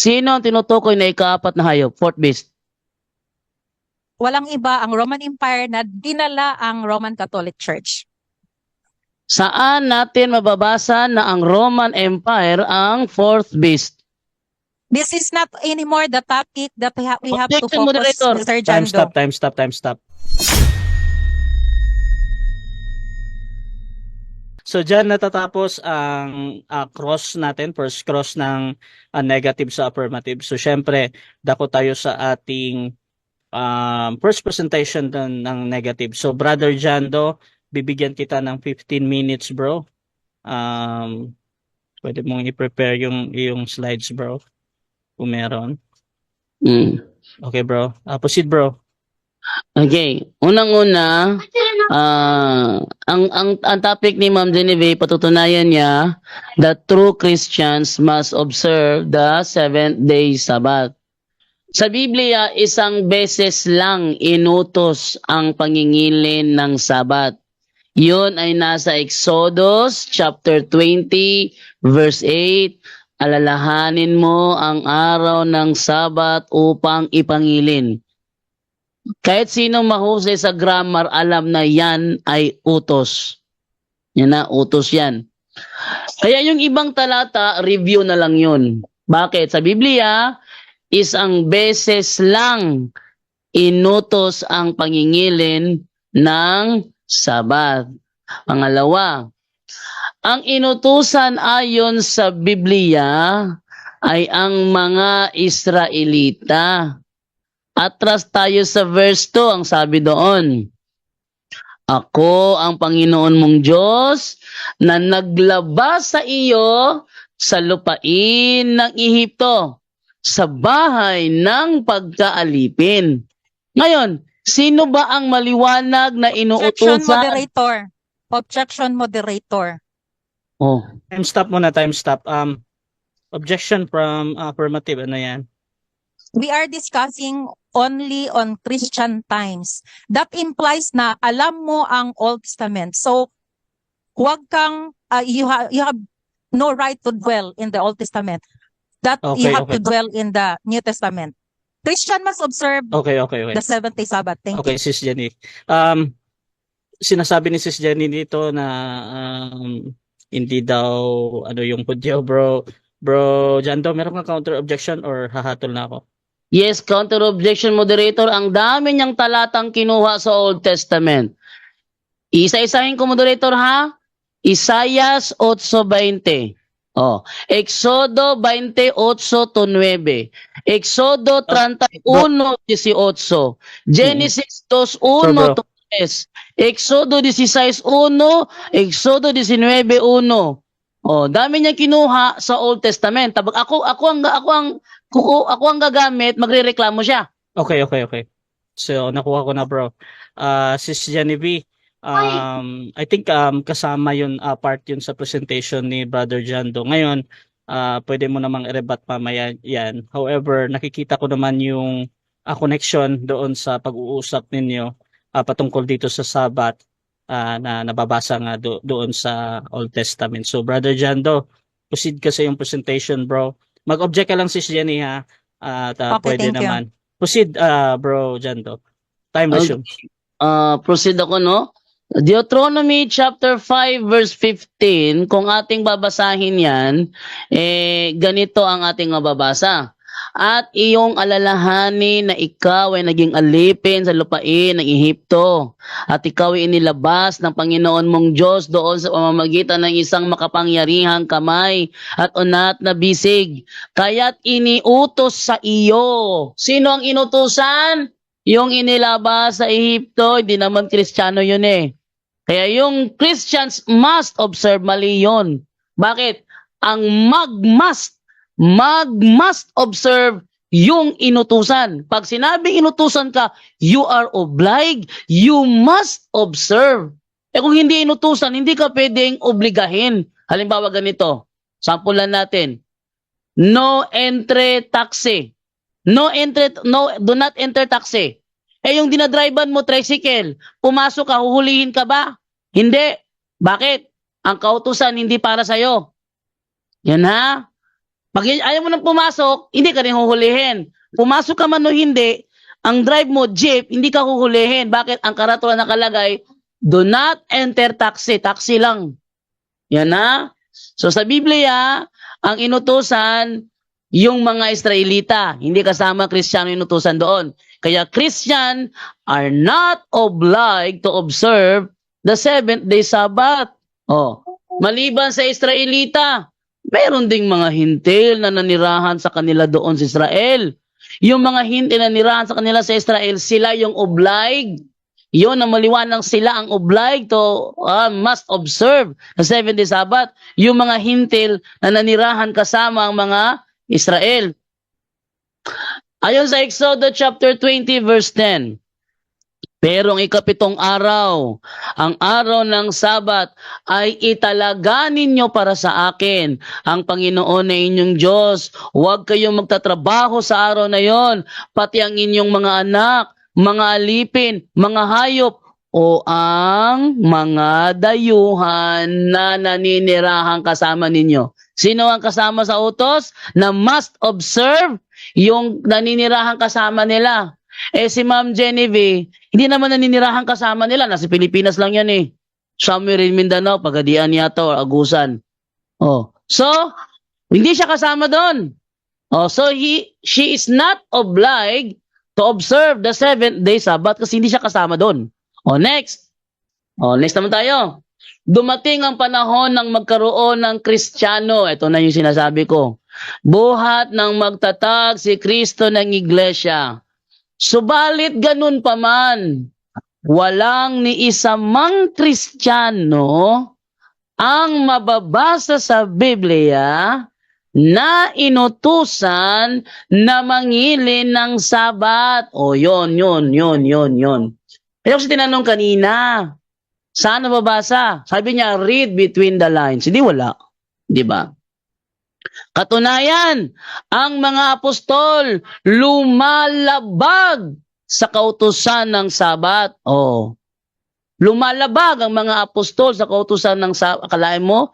Sino ang tinutukoy na ikaapat na hayop? Fourth beast. Walang iba ang Roman Empire na dinala ang Roman Catholic Church. Saan natin mababasa na ang Roman Empire ang fourth beast? This is not anymore the topic that we have to Objection, focus, moderator. Mr. Time Jando. stop, time stop, time stop. So dyan natatapos ang cross natin, first cross ng negative sa affirmative. So syempre, dako tayo sa ating first presentation ng negative. So Brother Jando, bibigyan kita ng 15 minutes, bro. Pwede mong i-prepare yung slides, bro. Kung meron. Okay, bro. Proceed, bro. Okay. Unang-una, ang topic ni Ma'am Genevieve, patutunayan niya that true Christians must observe the seventh-day Sabbath. Sa Biblia, isang beses lang inutos ang pangingilin ng Sabat. Yun ay nasa Exodus chapter 20 verse 8. Alalahanin mo ang araw ng Sabat upang ipangilin. Kahit sino mahusay sa grammar, alam na yan ay utos. Yan na, utos yan. Kaya yung ibang talata, review na lang yun. Bakit? Sa Biblia, isang beses lang inutos ang pangingilin ng Sabat. Pangalawa, ang inutusan ayon sa Biblia ay ang mga Israelita. Atras tayo sa verse 2, ang sabi doon, ako ang Panginoon mong Diyos na naglabas sa iyo sa lupain ng Ehipto, sa bahay ng pagkaalipin. Ngayon, sino ba ang maliwanag na Objection, inuutusan? moderator. Objection, moderator. Oh, Time stop muna, time stop. Objection from affirmative, ano yan? We are discussing only on Christian times. That implies na alam mo ang Old Testament. So, huwag kang, you have no right to dwell in the Old Testament. That you Okay, have to okay. dwell in the New Testament. Christian must observe Okay. the seventh-day Sabbath. Thank Okay, you. Sis Jenny. Sinasabi ni Sis Jenny dito na hindi daw yung Hudyo, bro. Bro, Jando, meron kang counter objection or hahatol na ako? yes, counter objection, moderator. Ang dami niyang talatang kinuha sa Old Testament. Isa-isahin ko, moderator, ha? Isaias 8:20. Oh, Exodo 28:9. Exodo 31:18. Genesis 2:1 to 3. Exodo 16:1, Exodo 19:1. Oh, dami niyang kinuha sa Old Testament. Tabag ako ang gagamit, magrereklamo siya. Okay. So, nakuha ko na, bro. Sis Genevieve, I think kasama yun, part yun sa presentation ni Brother Jando. Ngayon, pwede mo namang i-rebut mamaya yan. However, nakikita ko naman yung connection doon sa pag-uusap ninyo patungkol dito sa Sabat na nababasa nga doon sa Old Testament. So, Brother Jando, proceed ka sa yung presentation, bro. Mag-object ka lang, Sis Jenny, ha? At Okay, pwede thank you. naman. Proceed, bro Jando. Time resume. Proceed ako, no? Deuteronomy chapter 5 verse 15, kung ating babasahin yan, ganito ang ating mababasa. At iyong alalahanin na ikaw ay naging alipin sa lupain ng Ehipto, at ikaw ay inilabas ng Panginoon mong Diyos doon sa pamamagitan ng isang makapangyarihang kamay at unat na bisig. Kaya't iniutos sa iyo. Sino ang inutusan? Yung inilabas sa Ehipto, hindi naman Kristiyano yun eh. Kaya yung Christians must observe, mali yun. Bakit? Ang must observe yung inutusan. Pag sinabing inutusan ka, you are obliged, you must observe. Kung hindi inutusan, hindi ka pwedeng obligahin. Halimbawa ganito, sampulan natin. No entry taxi. Do not enter taxi. Yung dinadrivean mo tricycle, pumasok ka, huhulihin ka ba? Hindi. Bakit? Ang kautusan hindi para sa'yo. Yan ha? Pag ayaw mo nang pumasok, hindi ka rin huhulihin. Pumasok ka man o hindi, ang drive mo, jeep, hindi ka huhulihin. Bakit? Ang karatulan nakalagay, do not enter taxi. Taxi lang. Yan na. So sa Biblia, ang inutusan, yung mga Israelita. Hindi kasama Kristiyano inutusan doon. Kaya Christian are not obliged to observe the 7th-day Sabbath. Oh, maliban sa Israelita, meron ding mga hintil na nanirahan sa kanila doon sa Israel. Yung mga hintil na nanirahan sa kanila sa Israel, sila yung obliged. Yun ang maliwanag, sila ang obliged to must observe the 7th-day Sabbath. Yung mga hintil na nanirahan kasama ang mga Israel. Ayon sa Exodus chapter 20 verse 10. Pero ang ikapitong araw, ang araw ng Sabat, ay italaga ninyo para sa akin, ang Panginoon na inyong Diyos. Huwag kayong magtatrabaho sa araw na yon, pati ang inyong mga anak, mga alipin, mga hayop, o ang mga dayuhan na naninirahang kasama ninyo. Sino ang kasama sa utos na must observe? Yung naninirahang kasama nila. Si Ma'am Genevieve, hindi naman naninirahan kasama nila. Nasa Pilipinas lang yan eh. Somewhere in Mindanao, Pagadian yata o Agusan. So, hindi siya kasama doon. So, she is not obliged to observe the 7th-day Sabbath kasi hindi siya kasama doon. Next. Next naman tayo. Dumating ang panahon ng magkaroon ng Kristiyano. Ito na yung sinasabi ko. Buhat ng magtatag si Kristo ng Iglesia. Subalit ganun pa man, walang ni isa mang Kristiyano ang mababasa sa Biblia na inutusan na mangilin ng Sabat. Yun. Kaya kasi tinanong kanina, saan nababasa? Sabi niya, read between the lines. Hindi wala. Di ba? Katunayan, ang mga apostol lumalabag sa kautusan ng Sabat. Lumalabag ang mga apostol sa kautusan ng Sabat. Akalain mo?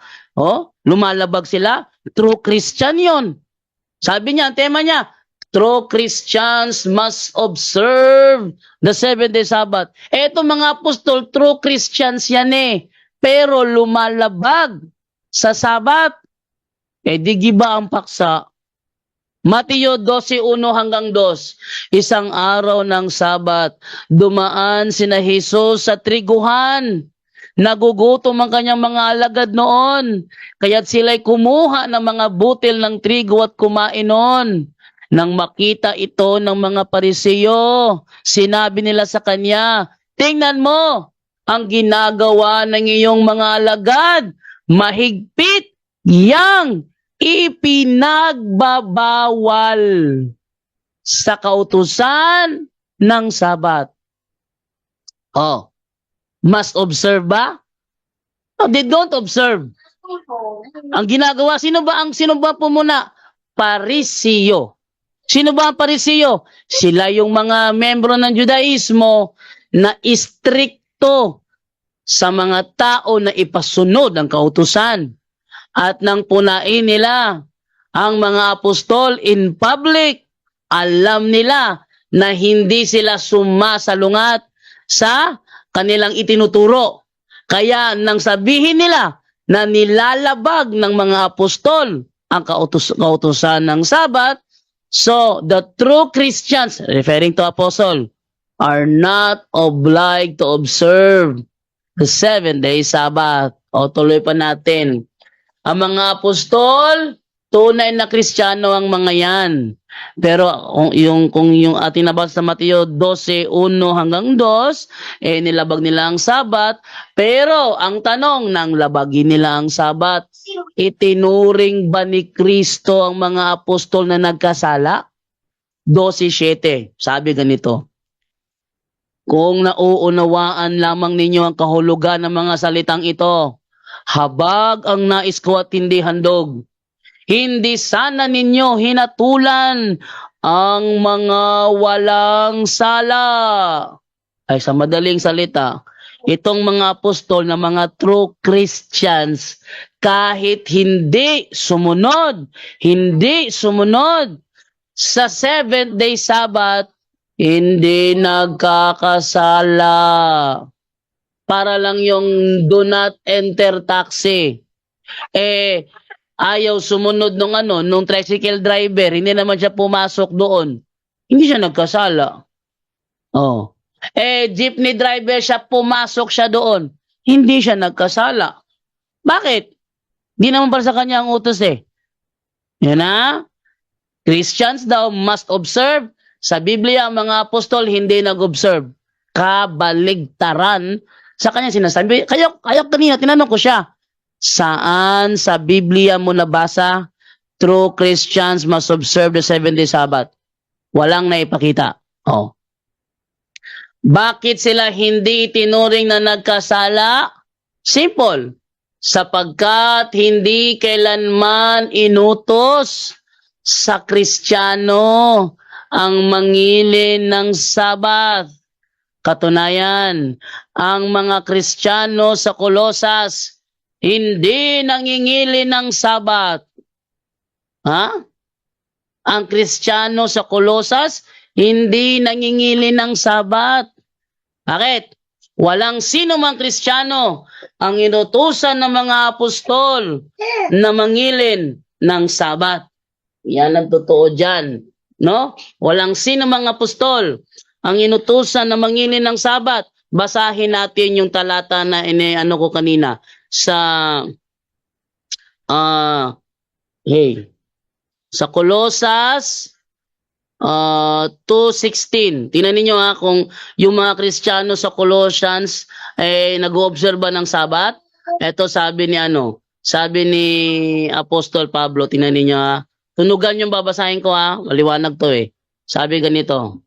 Lumalabag sila? True Christian yon. Sabi niya, ang tema niya, true Christians must observe the 7th-day Sabbath. Eto mga apostol, true Christians yan eh. Pero lumalabag sa Sabat. Di giba ang paksa. Mateo 12:1 hanggang 2. Isang araw ng Sabat, dumaan sina Jesus sa triguhan. Nagugutom ang kanyang mga alagad noon. Kaya't sila'y kumuha ng mga butil ng trigo at kumain noon. Nang makita ito ng mga Pariseo, sinabi nila sa kanya, tingnan mo, ang ginagawa ng iyong mga alagad, mahigpit yang ipinagbabawal sa kautusan ng Sabat. Must observe ba? No, they don't observe. Ang ginagawa, sino ba pumuna? Pariseo. Sino ba ang Pariseo? Sila yung mga membro ng Judaismo na istrikto sa mga tao na ipasunod ang kautusan. At nang punain nila ang mga apostol in public, alam nila na hindi sila sumasalungat sa kanilang itinuturo. Kaya nang sabihin nila na nilalabag ng mga apostol ang kautusan ng Sabat, so the true Christians, referring to apostle, are not obliged to observe the 7th-day Sabbath. Tuloy pa natin. Ang mga apostol, tunay na Kristiyano ang mga yan. Pero kung yung ating nabasa sa Mateo 12:1 hanggang 2, nilabag nila ang Sabat. Pero ang tanong, nang labagin nila ang Sabat, itinuring ba ni Kristo ang mga apostol na nagkasala? 12:7, sabi ganito. Kung nauunawaan lamang ninyo ang kahulugan ng mga salitang ito, habag ang nais ko at hindi handog. Hindi sana ninyo hinatulan ang mga walang sala. Ay, sa madaling salita, itong mga apostol na mga true Christians, kahit hindi sumunod sa seventh day Sabbath, hindi nagkakasala. Para lang yung do not enter taxi. Ayaw sumunod nung tricycle driver, hindi naman siya pumasok doon. Hindi siya nagkasala. Oh. Jeepney driver siya, pumasok siya doon. Hindi siya nagkasala. Bakit? Di naman para sa kanya ang utos Yan na. Christians daw must observe. Sa Biblia, ang mga apostol hindi nag-observe. Kabaligtaran sa kanya sinasabi. Kayo kanina, tinanong ko siya, saan sa Biblia mo nabasa true Christians must observe the 7-day Sabbath? Walang naipakita. Oh. Bakit sila hindi itinuring na nagkasala? Simple. Sapagkat hindi kailanman inutos sa Kristiyano ang mangilin ng Sabat. Katunayan, ang mga Kristiyano sa Kolosas hindi nangingili ng Sabat. Ang Kristiyano sa Kolosas hindi nangingili ng Sabat. Bakit? Walang sino mang Kristiyano ang inutusan ng mga apostol na mangilin ng Sabat. Yan ang totoo dyan. No? Walang sino mang apostol ang inutusan na mangilin ng Sabat. Basahin natin yung talata na ano ko kanina sa sa Kolosas 2:16. Tingnan niyo kung yung mga Kristiyano sa Colossians nag-oobserba ng Sabat. Ito sabi ni Apostol Pablo, tingnan niyo tunugan yung babasahin ko maliwanag to Sabi ganito.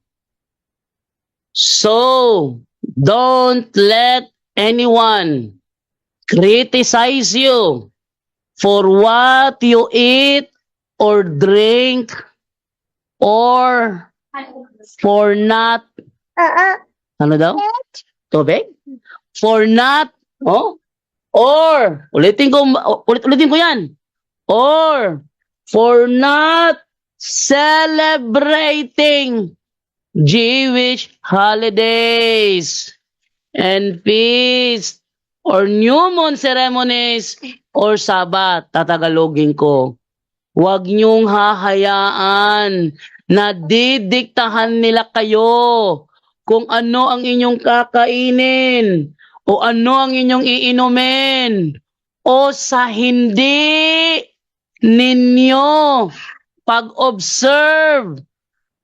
So, don't let anyone criticize you for what you eat or drink, or for not ano daw? Tubig? For not or ulitin ko yan. Or for not celebrating Jewish holidays and feasts or new moon ceremonies or Sabbath. Tatagalogin ko. Huwag niyong hahayaan na didiktahan nila kayo kung ano ang inyong kakainin o ano ang inyong iinumin o sa hindi ninyo pag-observe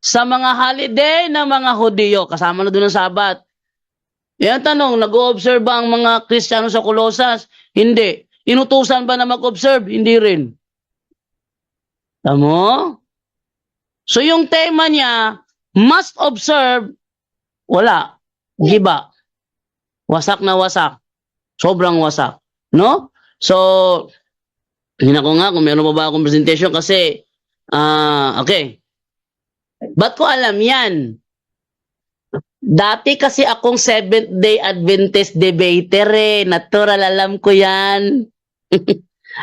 sa mga holiday ng mga Hudyo. Kasama na doon ang Sabat. Yan tanong, nag-o-observe ba ang mga Kristiyano sa Kolosas? Hindi. Inutusan ba na mag-observe? Hindi rin. Tamo? So yung tema niya, must observe, wala. Giba. Wasak na wasak. Sobrang wasak. No? So, hina ko nga kung meron pa ba akong presentation kasi, okay. Ba't ko alam yan? Dati kasi akong Seventh-day Adventist debater Natural, alam ko yan.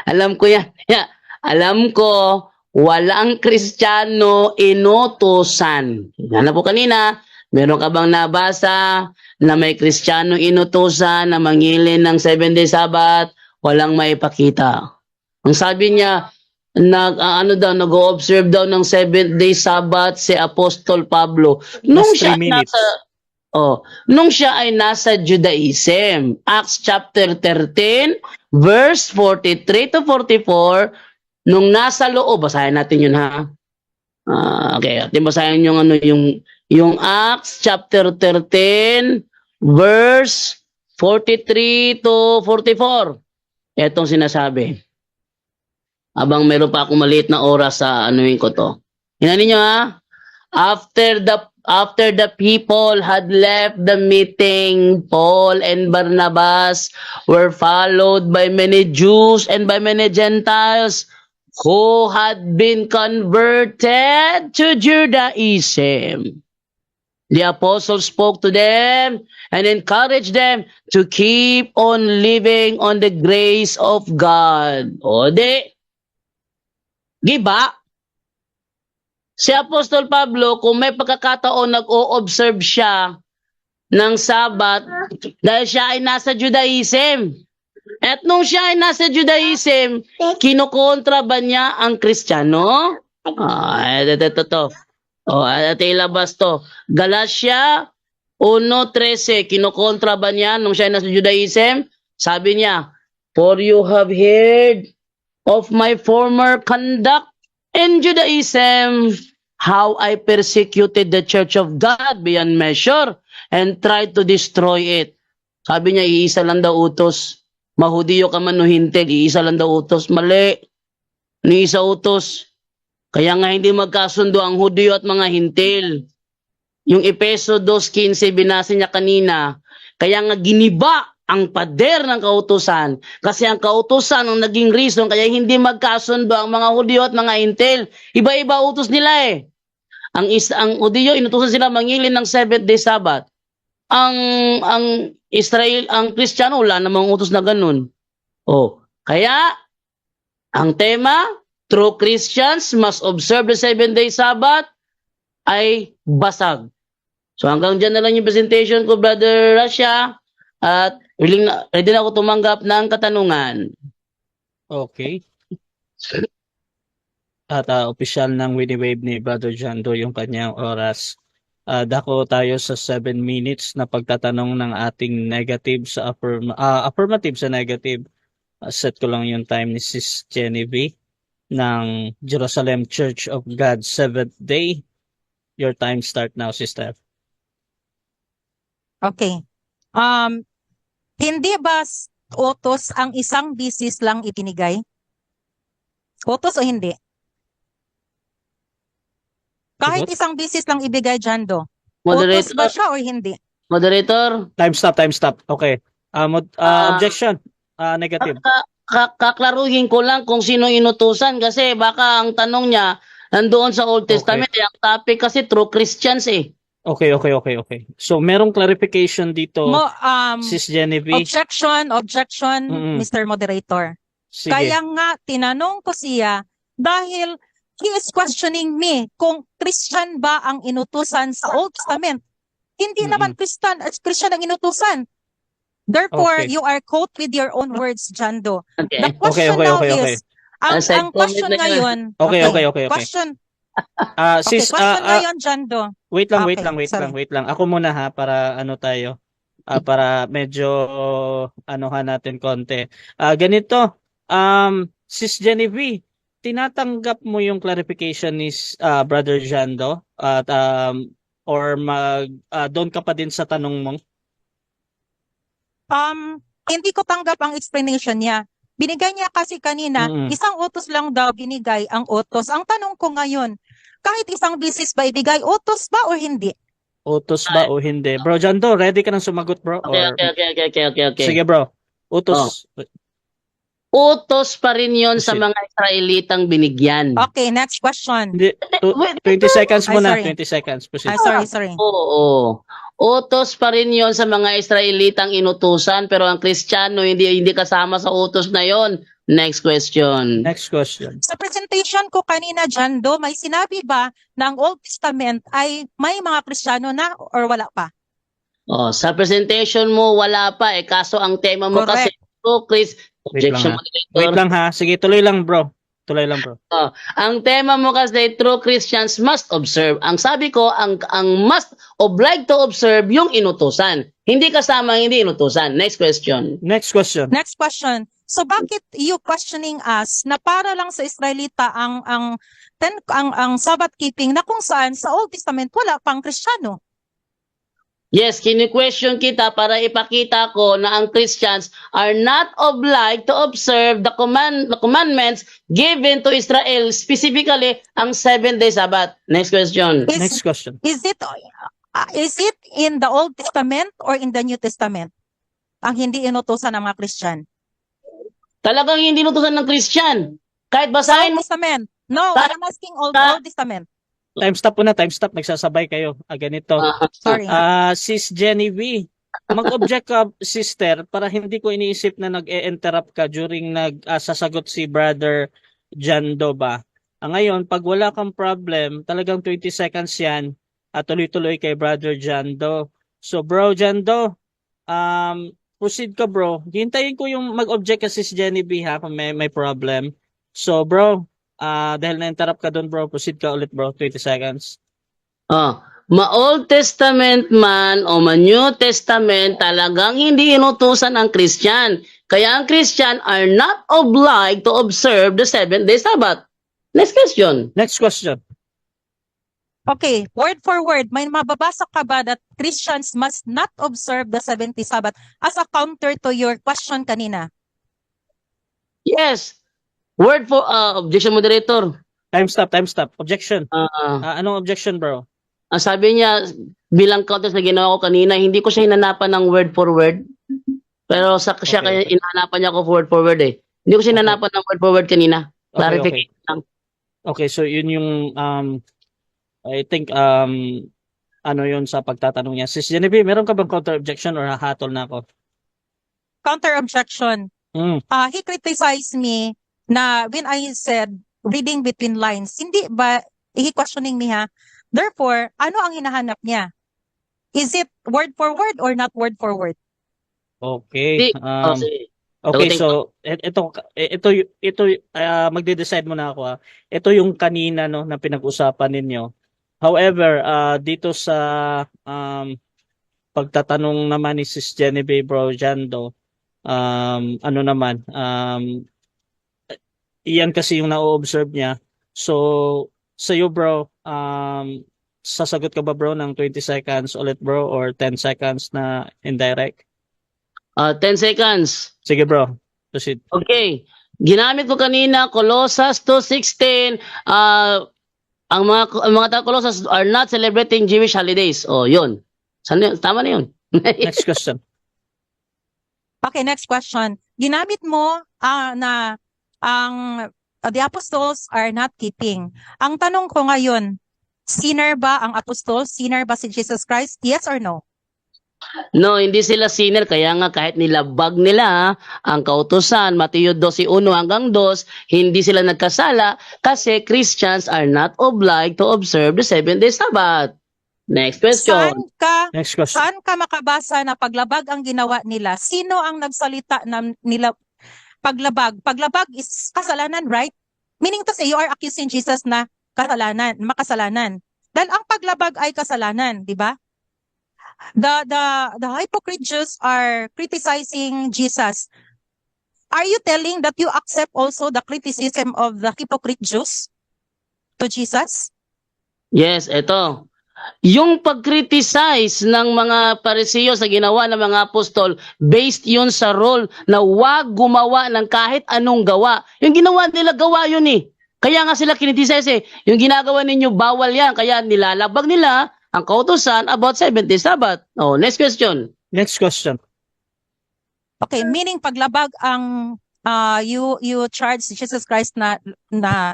Alam ko yan. Yeah. Alam ko, walang Kristiyano inutusan. Ano po kanina, meron ka bang nabasa na may Kristiyano inutusan na mangilin ng 7-day Sabbath? Walang maipakita. Ang sabi niya, nag-o-observe daw ng 7-day Sabbath si Apostol Pablo. Nung siya ay nasa Judaism. Acts chapter 13, verse 43 to 44, nung nasa loob, basahin natin yun okay, atin basahin yung Acts chapter 13, verse 43 to 44. Etong sinasabi. Abang meron pa akong maliit na oras sa anuin ko to. Hinanin nyo After the people had left the meeting, Paul and Barnabas were followed by many Jews and by many Gentiles who had been converted to Judaism. The apostles spoke to them and encouraged them to keep on living on the grace of God. O di, giba? Si Apostol Pablo, kung may pagkakataon nag-o-observe siya ng Sabat dahil siya ay nasa Judaism. At nung siya ay nasa Judaism, kinukontra ba niya ang Kristiyano? Ito. Ito ilabas to. Galatia 1:13, kinukontra ba niya nung siya ay nasa Judaism? Sabi niya, "For you have heard of my former conduct in Judaism, how I persecuted the church of God beyond measure and tried to destroy it." Sabi niya, iisa lang daw utos. Mahudiyo ka man o hintig, iisa lang daw utos. Mali. Ni isa utos. Kaya nga hindi magkasundo ang Hudiyo at mga hintil. Yung Efeso 2:15, binasa niya kanina. Kaya nga giniba ang pader ng kautusan. Kasi ang kautusan ang naging reason kaya hindi magkasundo ang mga Hudiyo at mga hintil. Iba-iba utos nila eh. Ang Hudiyo, inutusan sila mangilin ng 7th-day Sabbath. Ang Israel, ang Kristiyano, wala namang utos na ganun. Kaya, ang tema, true Christians must observe the 7th-day Sabbath, ay basag. So hanggang dyan na lang yung presentation ko, Brother Rasha, at ready na ako tumanggap ng katanungan. Okay. At opisyal ng Winiwave ni Brother Jando yung kanyang oras. Dako tayo sa 7 minutes na pagtatanong ng ating negative sa affirmative sa negative. Set ko lang yung time ni Sis Genevieve ng Jerusalem Church of God 7th Day. Your time start now, Sister. Okay. Hindi ba utos ang isang bisis lang ibinigay? Utos o hindi? Kahit Sagot? isang bisis lang ibigay, Jando. Utos ba Moderator, siya o hindi? moderator, Time stop. Okay. Objection. Negative. kaklaruhin ko lang kung sino inutusan kasi baka ang tanong niya nandoon sa Old Testament, ang topic kasi true Christians eh. Okay. So, merong clarification dito, Sis Genevieve. Objection, Mm-mm. Mr. Moderator. Sige. Kaya nga, tinanong ko siya dahil he is questioning me kung Christian ba ang inutusan sa Old Testament. Hindi naman Christian ang inutusan. Therefore, Okay. you are quote with your own words, Jando. Okay. The question Okay. now is, Aside ang question comment na ngayon, Okay. question, Sis, question ngayon, Jando. wait lang. Sorry. Ako muna ha, para ano tayo, para medyo anuhan natin konti. Ganito, Sis Genevieve, tinatanggap mo yung clarification ni Brother Jando at or doon ka pa din sa tanong mo? Hindi ko tanggap ang explanation niya. Binigay niya kasi kanina, isang utos lang daw binigay ang utos. Ang tanong ko ngayon, kahit isang bisis ba ibigay, utos ba o hindi? Utos ba o hindi? Bro Jando, ready ka nang sumagot, bro? Okay. Sige, bro. Utos. Utos pa rin yon sa Proceed. mga Israelitang binigyan. Okay, next question. Hindi, Wait, 20 seconds Ay, muna. sorry. 20 seconds. Proceed. Sorry. Oo. Utos pa rin yon sa mga Israelitang inutusan pero ang Kristiyano hindi kasama sa utos na yon. Next question. Next question. Sa presentation ko kanina, Jando, may sinabi ba na ang Old Testament ay may mga Kristiyano na or wala pa? Sa presentation mo wala pa kaso ang tema mo kasi Wait lang, objection ha. moderator. Wait lang ha. Sige, tuloy lang, bro. Ang tema mo kasi true Christians must observe. Ang sabi ko, ang must oblige to observe yung inutusan. Hindi kasama ang hindi inutusan. Next question. Next question. So bakit you questioning us na para lang sa Israelita ang Sabbath keeping na kung saan sa Old Testament wala pang Kristiyano? Yes, kini-question kita para ipakita ko na ang Christians are not obliged to observe the commandments given to Israel, specifically ang 7-day Sabbath. Next question. Next question. Is it in the Old Testament or in the New Testament ang hindi inutusan ng mga Christian? Talagang hindi inutusan ng Christian. Kahit Sa basahin Old mo Testament. No, Sa- I'm asking Old sa- Testament. Time stop po na, time stop. Nagsasabay kayo. Ganito. Sorry. Sis Jenny V, mag-object ka, sister, para hindi ko iniisip na nag-e-interrupt ka during sasagot si Brother Jando ba? Ngayon, pag wala kang problem, talagang 20 seconds yan at tuloy-tuloy kay Brother Jando. So, Bro Jando, proceed ka, bro. Hintayin ko yung mag-object ka, Sis Jenny V, ha, kung may problem. So, bro, dahil na-interrupt ka doon, bro, proceed ka ulit, bro. 20 seconds. Ma-Old Testament man o ma-New Testament, talagang hindi inutusan ang Christian. Kaya ang Christian are not obliged to observe the 7-day Sabbath. Next question. Next question. Okay, word for word, may mababasa ka ba that Christians must not observe the 70 Sabbath as a counter to your question kanina? Yes. Word for objection, moderator. Time stop. Objection. Ah, Anong objection, bro? ang sabi niya, bilang counters na ginawa ko kanina, hindi ko siya hinanapan ng word for word. Pero siya Okay, kaya okay. inahanapan niya ako word for word eh. Hindi ko siya hinanapan ng word for word kanina. Okay. Clarification lang. Okay, so yun yung I think ano yun sa pagtatanong niya. Sis Genevieve, meron ka bang counter objection or hahatol na ako? Counter objection. He criticized me na when I said reading between lines, hindi ba, he questioning me ha, therefore, ano ang hinahanap niya? Is it word for word or not word for word? Okay. Sige. Okay, Sagutin so ito magde-decide muna ako ha. Ito yung kanina no na pinag-usapan ninyo. However, dito sa pagtatanong naman ni Sis Genevieve Brojando, ano naman, iyan kasi yung na-observe niya. So, sa'yo bro, sasagot ka ba bro ng 20 seconds ulit bro or 10 seconds na indirect? 10 seconds. Sige bro, proceed. Okay. Ginamit ko kanina, Colossus 2:16. Ang mga taga-Colossus are not celebrating Jewish holidays. Oh, yun. Tama na yun. Next question. Okay, next question. Ginamit mo na ang the apostles are not keeping. Ang tanong ko ngayon, sinner ba ang apostles? Sinner ba si Jesus Christ? Yes or no? No, hindi sila sinner. Kaya nga kahit nilabag nila ang kautusan, Mateo 12:1 hanggang 2, hindi sila nagkasala kasi Christians are not obliged to observe the 7-day Sabbath. Next question. Next question. Saan ka makabasa na paglabag ang ginawa nila? Sino ang nagsalita ng nila paglabag? Paglabag is kasalanan, right? Meaning to say, you are accusing Jesus na makasalanan. Dahil ang paglabag ay kasalanan, di ba? The hypocrite Jews are criticizing Jesus. Are you telling that you accept also the criticism of the hypocrite Jews to Jesus? Yes, eto. Yung pag-criticize ng mga Pariseo sa ginawa ng mga apostol, based yun sa role na wag gumawa ng kahit anong gawa. Yung ginawa nila, gawa yun eh. Kaya nga sila kinitisize eh. Yung ginagawa ninyo, bawal yan. Kaya nilalabag nila ang kautusan about 70 Sabbath. Oh, next question. Next question. Okay, meaning paglabag ang you charge Jesus Christ na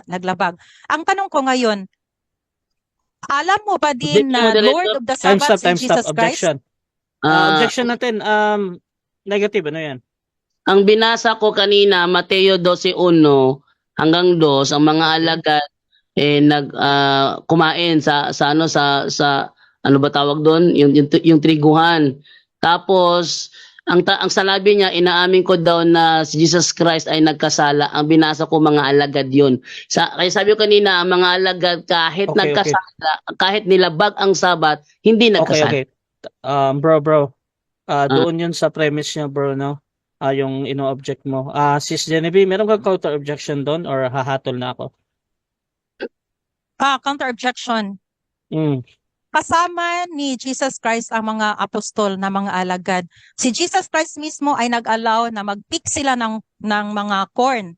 naglabag. Ang tanong ko ngayon, alam mo ba din na Lord of the Sabbath si Jesus Christ? Objection. Objection natin. Negative, ano yan? Ang binasa ko kanina, Mateo 12:1 hanggang 2, ang mga alagad kumain sa ano ba tawag doon, yung triguhan. Tapos ang sanabi niya, inaamin ko daw na si Jesus Christ ay nagkasala. Ang binasa ko, mga alagad yun. Kaya sabi ko kanina, ang mga alagad kahit nagkasala, kahit nilabag ang Sabat, hindi nagkasala. Okay. Bro. Doon yun sa premise niya, bro, no? Yung ino-object mo. Sis Genevieve, meron kang counter objection doon or hahatol na ako? Counter objection. Kasama ni Jesus Christ ang mga apostol na mga alagad. Si Jesus Christ mismo ay nag-allow na mag-pick sila ng mga corn.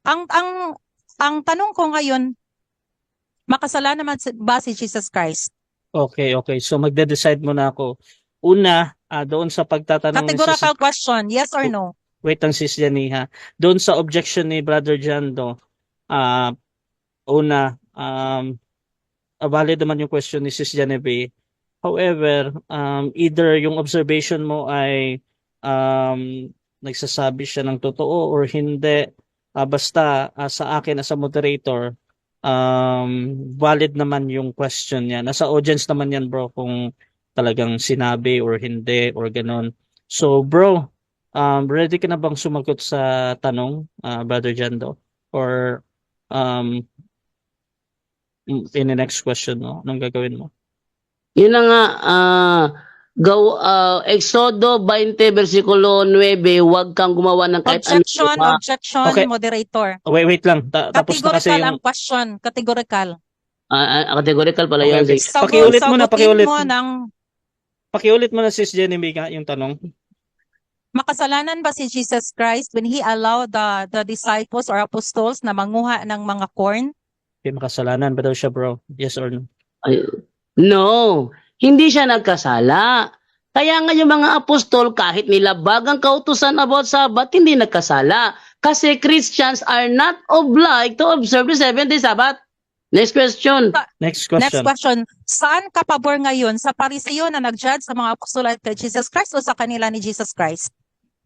Ang tanong ko ngayon, makasalanan ba si Jesus Christ? Okay. So magde-decide muna ako. Una, doon sa pagtatanong categorical question, yes or no? Wait lang sis Jenny ha. Doon sa objection ni Brother Jando, una, valid naman yung question ni Sis Genevieve. However, either yung observation mo ay nagsasabi siya ng totoo or hindi, basta sa akin as a moderator, valid naman yung question niya. Nasa audience naman yan, bro, kung talagang sinabi or hindi or ganun. So, bro, ready ka na bang sumagot sa tanong, Brother Jando? Or in the next question mo, anong gagawin mo? Yun na nga, Exodo 20, versikulo 9, huwag kang gumawa ng kahit Objection, ano. objection, Okay. moderator. Wait lang. Tapos na kasi Categorical yung... ang question, categorical. Categorical pala Okay, yun. okay. Sige. Pakiulit mo na, Sagutin pakiulit. mo ng Pakiulit mo na, Sis Genevieve, yung tanong. makasalanan ba si Jesus Christ when He allowed the disciples or apostles na manguha ng mga corn? Okay, makasalanan ba daw siya, bro? Yes or no? No, hindi siya nagkasala. Kaya nga yung mga apostol, kahit nilabag ang kautusan about Sabbath, hindi nagkasala. Kasi Christians are not obliged to observe the 7-day Sabbath. Next question. Next Next question. question. Saan ka pabor ngayon? Sa Pariseo na nag-judge sa mga apostol at kay Jesus Christ o sa kanila ni Jesus Christ?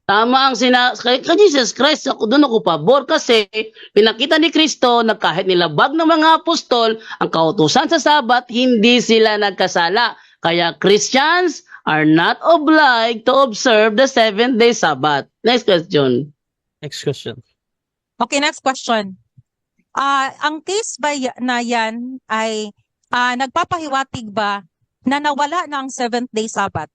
Tama ang kay Jesus Christ, doon ako pabor kasi pinakita ni Kristo na kahit nilabag ng mga apostol ang kautusan sa Sabat, hindi sila nagkasala. Kaya Christians are not obliged to observe the 7-day Sabbath. Next question. Next question. Okay, next question. Ang case ba na yan ay nagpapahiwatig ba na nawala na ang 7th-day Sabbath?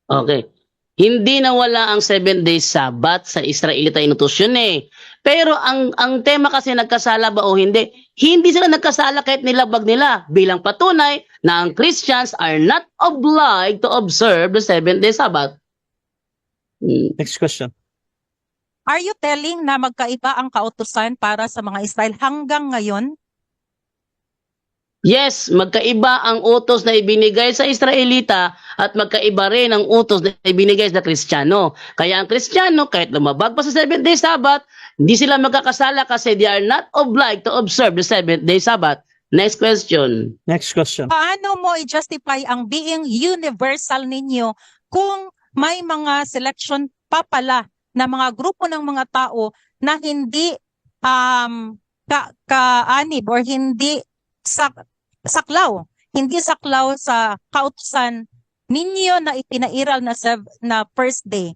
Okay. Hindi nawala ang 7-day Sabbath sa Israelita inutos yun eh. Pero ang tema kasi nagkasala ba o hindi, hindi sila nagkasala kahit nilabag nila. Bilang patunay na ang Christians are not obliged to observe the 7-day Sabbath. Next question. Are you telling na magkaiba ang kautusan para sa mga Israel hanggang ngayon? Yes, magkaiba ang utos na ibinigay sa Israelita at magkaiba rin ang utos na ibinigay sa Kristiyano. Kaya ang Kristiyano, kahit lumabag pa sa 7-day Sabbath, hindi sila magkakasala kasi they are not obliged to observe the 7-day Sabbath. Next question. Next question. Paano mo i-justify ang being universal ninyo kung may mga selection pa pala na mga grupo ng mga tao na hindi kaanib or hindi saklaw sa kautusan ninyo na ipinairal na first day.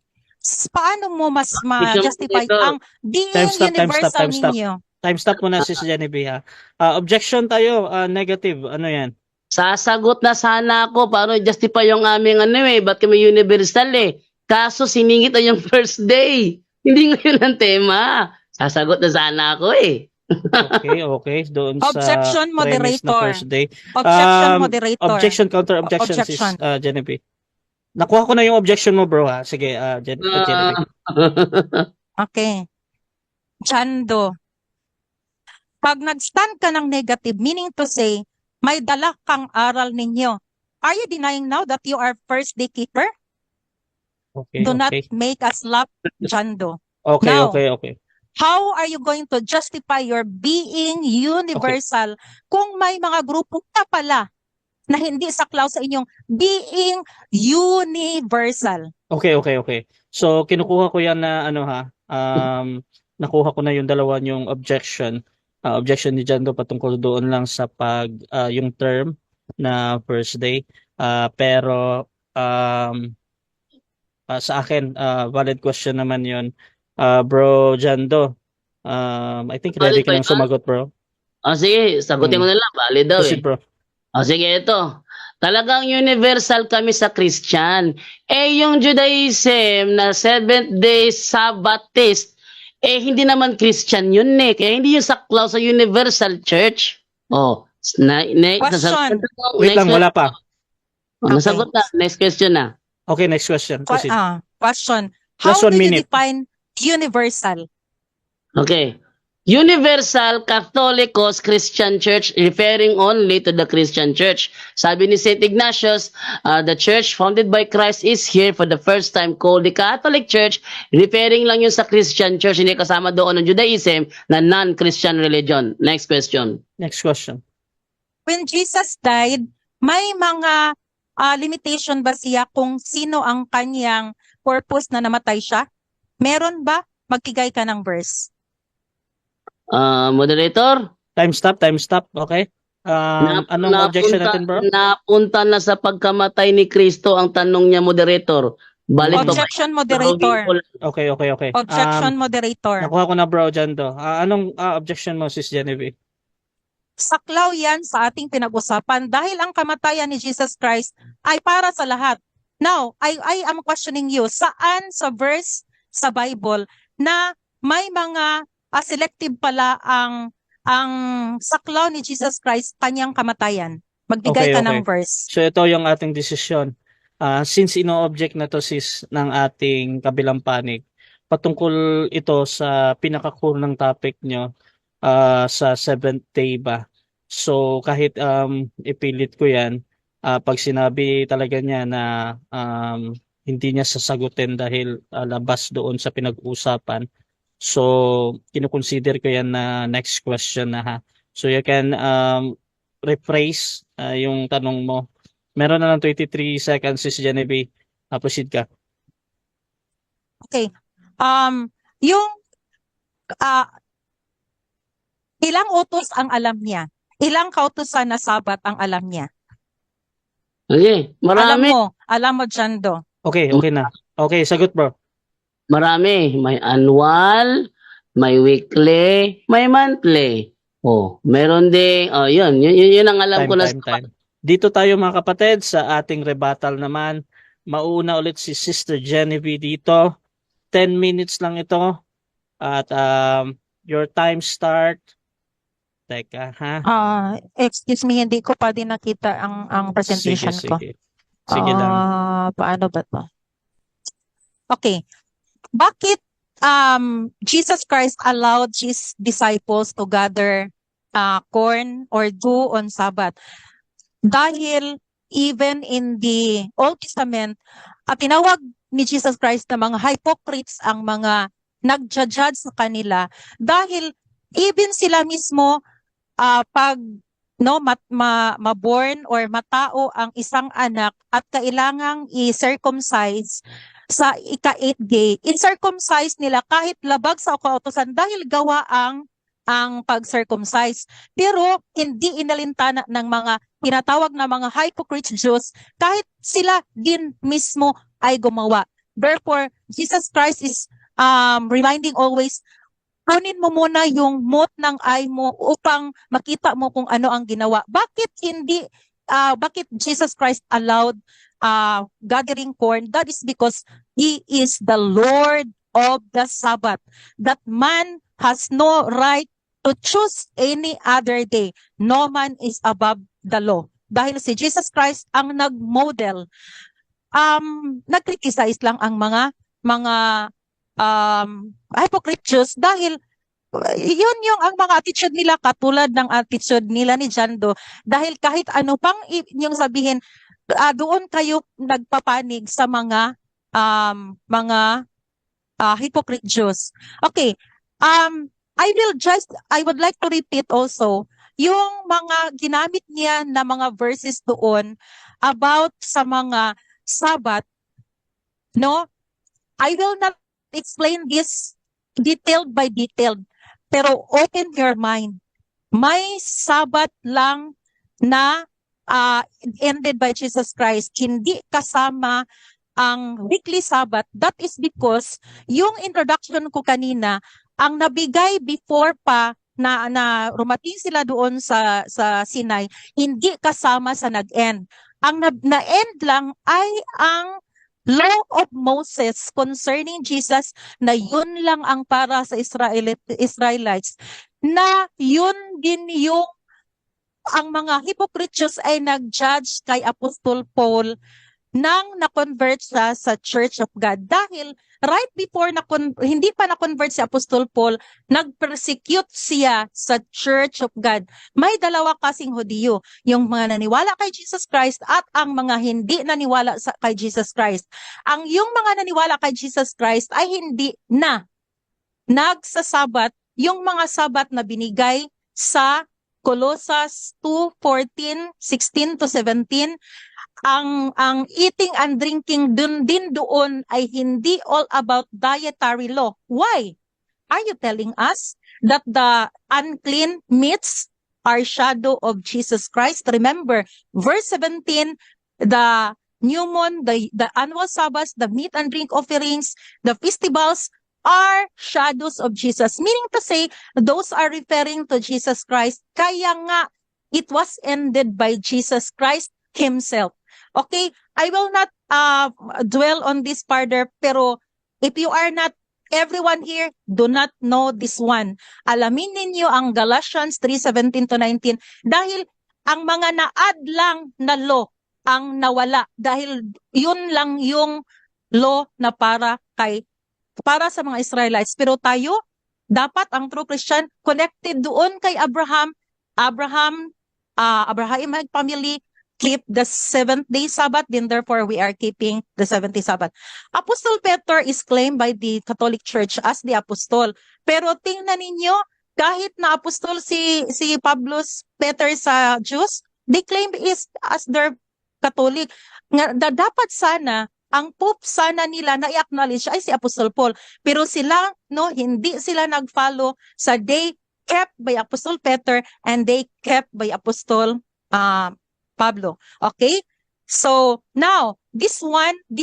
Paano mo mas ma-justify ang being universal ninyo? Time stop muna, Sis Genevieve. Objection tayo, negative. Ano yan? Sasagot na sana ako paano justify yung aming ba't kami universal eh. Kaso siningit na yung first day. Hindi ngayon ang tema. Sasagot na sana ako eh. Okay. Doon sa Objection, premise na moderator. first day. Objection, moderator. Objection, counter objection, Objection. Sis Genevieve. Nakuha ko na yung objection mo, bro, ha? Sige, Genevieve. Okay. Jando. Pag nag-stand ka ng negative, meaning to say, may dala kang aral ninyo. Are you denying now that you are first day keeper? Okay, Do not okay. make us laugh, Jando. Okay, Now, okay. How are you going to justify your being universal kung may mga grupo ka pala na hindi saklaw sa inyong being universal? Okay. So, kinukuha ko yan na nakuha ko na yung dalawa yung objection. Objection ni Jando patungkol doon lang sa yung term na first day. Pero sa akin, valid question naman yun. Bro Jando, I think ready ka nang sumagot, bro. Sige, sagutin mo na lang. Valid daw Proceed, bro. Sige, ito. Talagang universal kami sa Christian. Yung Judaism na 7th-day Sabbathist, hindi naman Christian yun eh. Kaya hindi yung saklaw sa Universal Church. Question. Wait lang, wala pa. Nasagot na. Next question na. Okay, next question. Proceed. Question. How Just 1 do you minute. define universal? Okay. Universal Catholicos Christian Church, referring only to the Christian Church. Sabi ni St. Ignatius, the church founded by Christ is here for the first time called the Catholic Church, referring lang yun sa Christian Church, hindi kasama doon ng Judaism na non-Christian religion. Next question. Next question. when Jesus died, may mga limitation ba siya kung sino ang kanyang purpose na namatay siya? Meron ba? Magbigay ka ng verse. Moderator, Time stop, okay? Anong objection natin, bro? napunta na sa pagkamatay ni Kristo ang tanong niya, moderator. Balik pa ba? Objection, moderator. Okay. Objection, moderator. Nakuha ko na, bro, Jando. Anong objection mo, Sis Genevieve? Saklaw yan sa ating pinag-usapan dahil ang kamatayan ni Jesus Christ ay para sa lahat. Now, I am questioning you, saan sa verse sa Bible na may mga selective pala ang saklaw ni Jesus Christ kanyang kamatayan? Magbigay ka ng verse. So ito yung ating desisyon. Since ino-object na to, sis, ng ating kabilang panig, patungkol ito sa pinaka-core ng topic nyo sa seventh day ba. So kahit ipilit ko yan, pag sinabi talaga niya na hindi niya sasagutin dahil labas doon sa pinag-uusapan, so kinukonsider ko yan na next question na ha. So you can rephrase yung tanong mo. Meron na lang 23 seconds, Sis Genevieve. Proceed ka. Okay. Yung ilang utos ang alam niya? Ilang kautusan na sabat ang alam niya? Okay, marami. Alam mo, Jando. Okay na. Okay, sagot, bro. Marami. May annual, may weekly, may monthly. Meron ding, yun ang alam ko na. Time. Dito tayo, mga kapatid, sa ating rebuttal naman. Mauna ulit si Sister Genevieve dito. 10 minutes lang ito. At your time start. Teka, ha? Excuse me, hindi ko pa din nakita ang presentation ko. Sige lang. Paano ba to? Okay. Bakit Jesus Christ allowed his disciples to gather corn or dew on Sabbath? Dahil even in the Old Testament, tinawag ni Jesus Christ na mga hypocrites ang mga nagja-judge sa kanila dahil even sila mismo pag ma-born or matao ang isang anak at kailangang i-circumcise sa ika-8th day, in-circumcise nila kahit labag sa kautusan dahil gawa ang pag-circumcise. Pero hindi inalintana ng mga tinatawag na mga hypocrite Jews kahit sila din mismo ay gumawa. Therefore, Jesus Christ is reminding always, kunin mo muna yung mote ng eye mo upang makita mo kung ano ang ginawa. Bakit Jesus Christ allowed gathering corn? That is because He is the Lord of the Sabbath. That man has no right to choose any other day. No man is above the law. Dahil si Jesus Christ ang nag-model, nag-criticize lang ang mga hypocrite Jews dahil yun yung ang mga attitude nila katulad ng attitude nila ni Jando dahil kahit ano pang yung sabihin doon kayo nagpapanig sa mga hypocrite Jews. Okay. I would like to repeat also yung mga ginamit niya na mga verses doon about sa mga Sabbath. No? I will not explain this detailed by detailed, pero open your mind. May Sabbath lang na ended by Jesus Christ. Hindi kasama ang weekly Sabbath. That is because yung introduction ko kanina, ang nabigay before pa na rumating sila doon sa Sinai, hindi kasama sa nag-end. Ang na-end lang ay ang law of Moses concerning Jesus na yun lang ang para sa Israelites, na yun din yung ang mga hypocrites ay nag-judge kay Apostol Paul nang na-convert siya sa Church of God. Dahil right before hindi pa na-convert si Apostol Paul, nag-persecute siya sa Church of God. May dalawa kasing Hudiyo, yung mga naniwala kay Jesus Christ at ang mga hindi naniwala kay Jesus Christ. Yung mga naniwala kay Jesus Christ ay hindi na nagsasabat yung mga sabat na binigay sa Colossus 2:14, 16 to 17, ang eating and drinking doon ay hindi all about dietary law. Why? Are you telling us that the unclean meats are shadow of Jesus Christ? Remember, verse 17, the new moon, the annual Sabbaths, the meat and drink offerings, the festivals are shadows of Jesus. Meaning to say, those are referring to Jesus Christ. Kaya nga, it was ended by Jesus Christ Himself. Okay, I will not dwell on this further, pero if you are not, everyone here do not know this one. Alamin ninyo ang Galatians 3:17 to 19 dahil ang mga na-add lang na law ang nawala dahil yun lang yung law na para sa mga Israelites. Pero tayo, dapat ang true Christian connected doon kay Abraham, Abrahamic family, keep the 7th-day Sabbath, then therefore we are keeping the 7th-day Sabbath. Apostle Peter is claimed by the Catholic Church as the apostle. Pero tingnan ninyo, kahit na apostol si Pablos Peter sa Jews, they claim is as their Catholic. Dapat sana, ang Pope sana nila na i-acknowledge ay si Apostle Paul. Pero sila, no, hindi sila nag-follow sa they kept by Apostle Peter and they kept by Apostle Pablo. Okay? So, now, this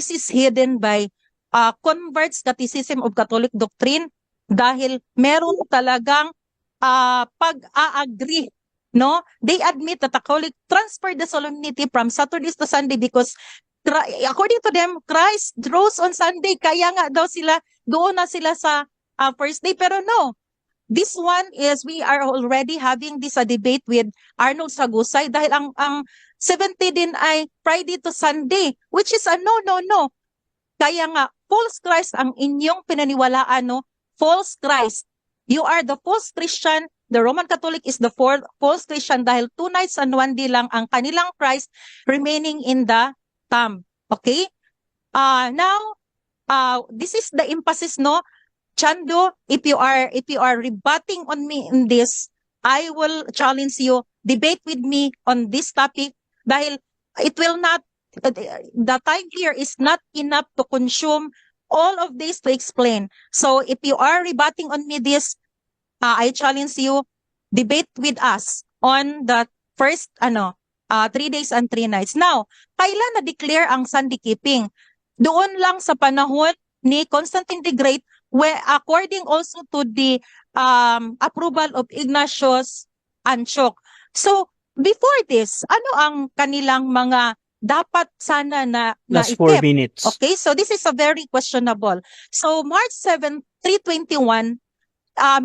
is hidden by Converts Catechism of Catholic Doctrine dahil meron talagang pag-a-agree, no? They admit that the Catholic transferred the solemnity from Saturdays to Sunday because according to them, Christ rose on Sunday. Kaya nga daw doon na sila sa first day. Pero no, this one is, we are already having this debate with Arnold Sagusay dahil ang 70 din ay Friday to Sunday, which is a no. Kaya nga, false Christ ang inyong pinaniwalaan, no? False Christ. You are the false Christian. The Roman Catholic is the false Christian dahil 2 nights and 1 day lang ang kanilang Christ remaining in the tomb. Okay? Now, this is the emphasis, no? Chando, if you are rebutting on me in this, I will challenge you, debate with me on this topic dahil it will not, the time here is not enough to consume all of this to explain. So if you are rebutting on me this, I challenge you, debate with us on the first 3 days and 3 nights. Now, kailan na-declare ang Sunday keeping? Doon lang sa panahon ni Constantine the Great, where according also to the approval of Ignatius Antioch. So, before this, ano ang kanilang mga dapat sana na Last 4 i-keep? minutes. Okay, so this is a very questionable. So, March 7, 321,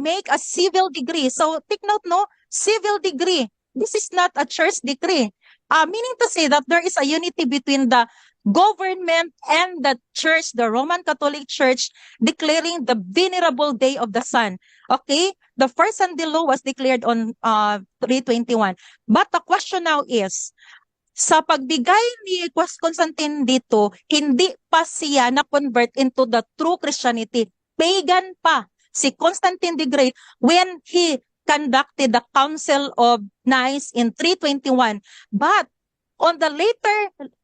make a civil decree. So, take note, no? Civil decree. This is not a church decree. Meaning to say that there is a unity between the government and the church, the Roman Catholic Church, declaring the venerable day of the sun. Okay? The first Sunday law was declared on 321. But the question now is, sa pagbigay ni Constantine dito, hindi pa siya na-convert into the true Christianity. Pagan pa si Constantine the Great when he conducted the Council of Nice in 321. But on the later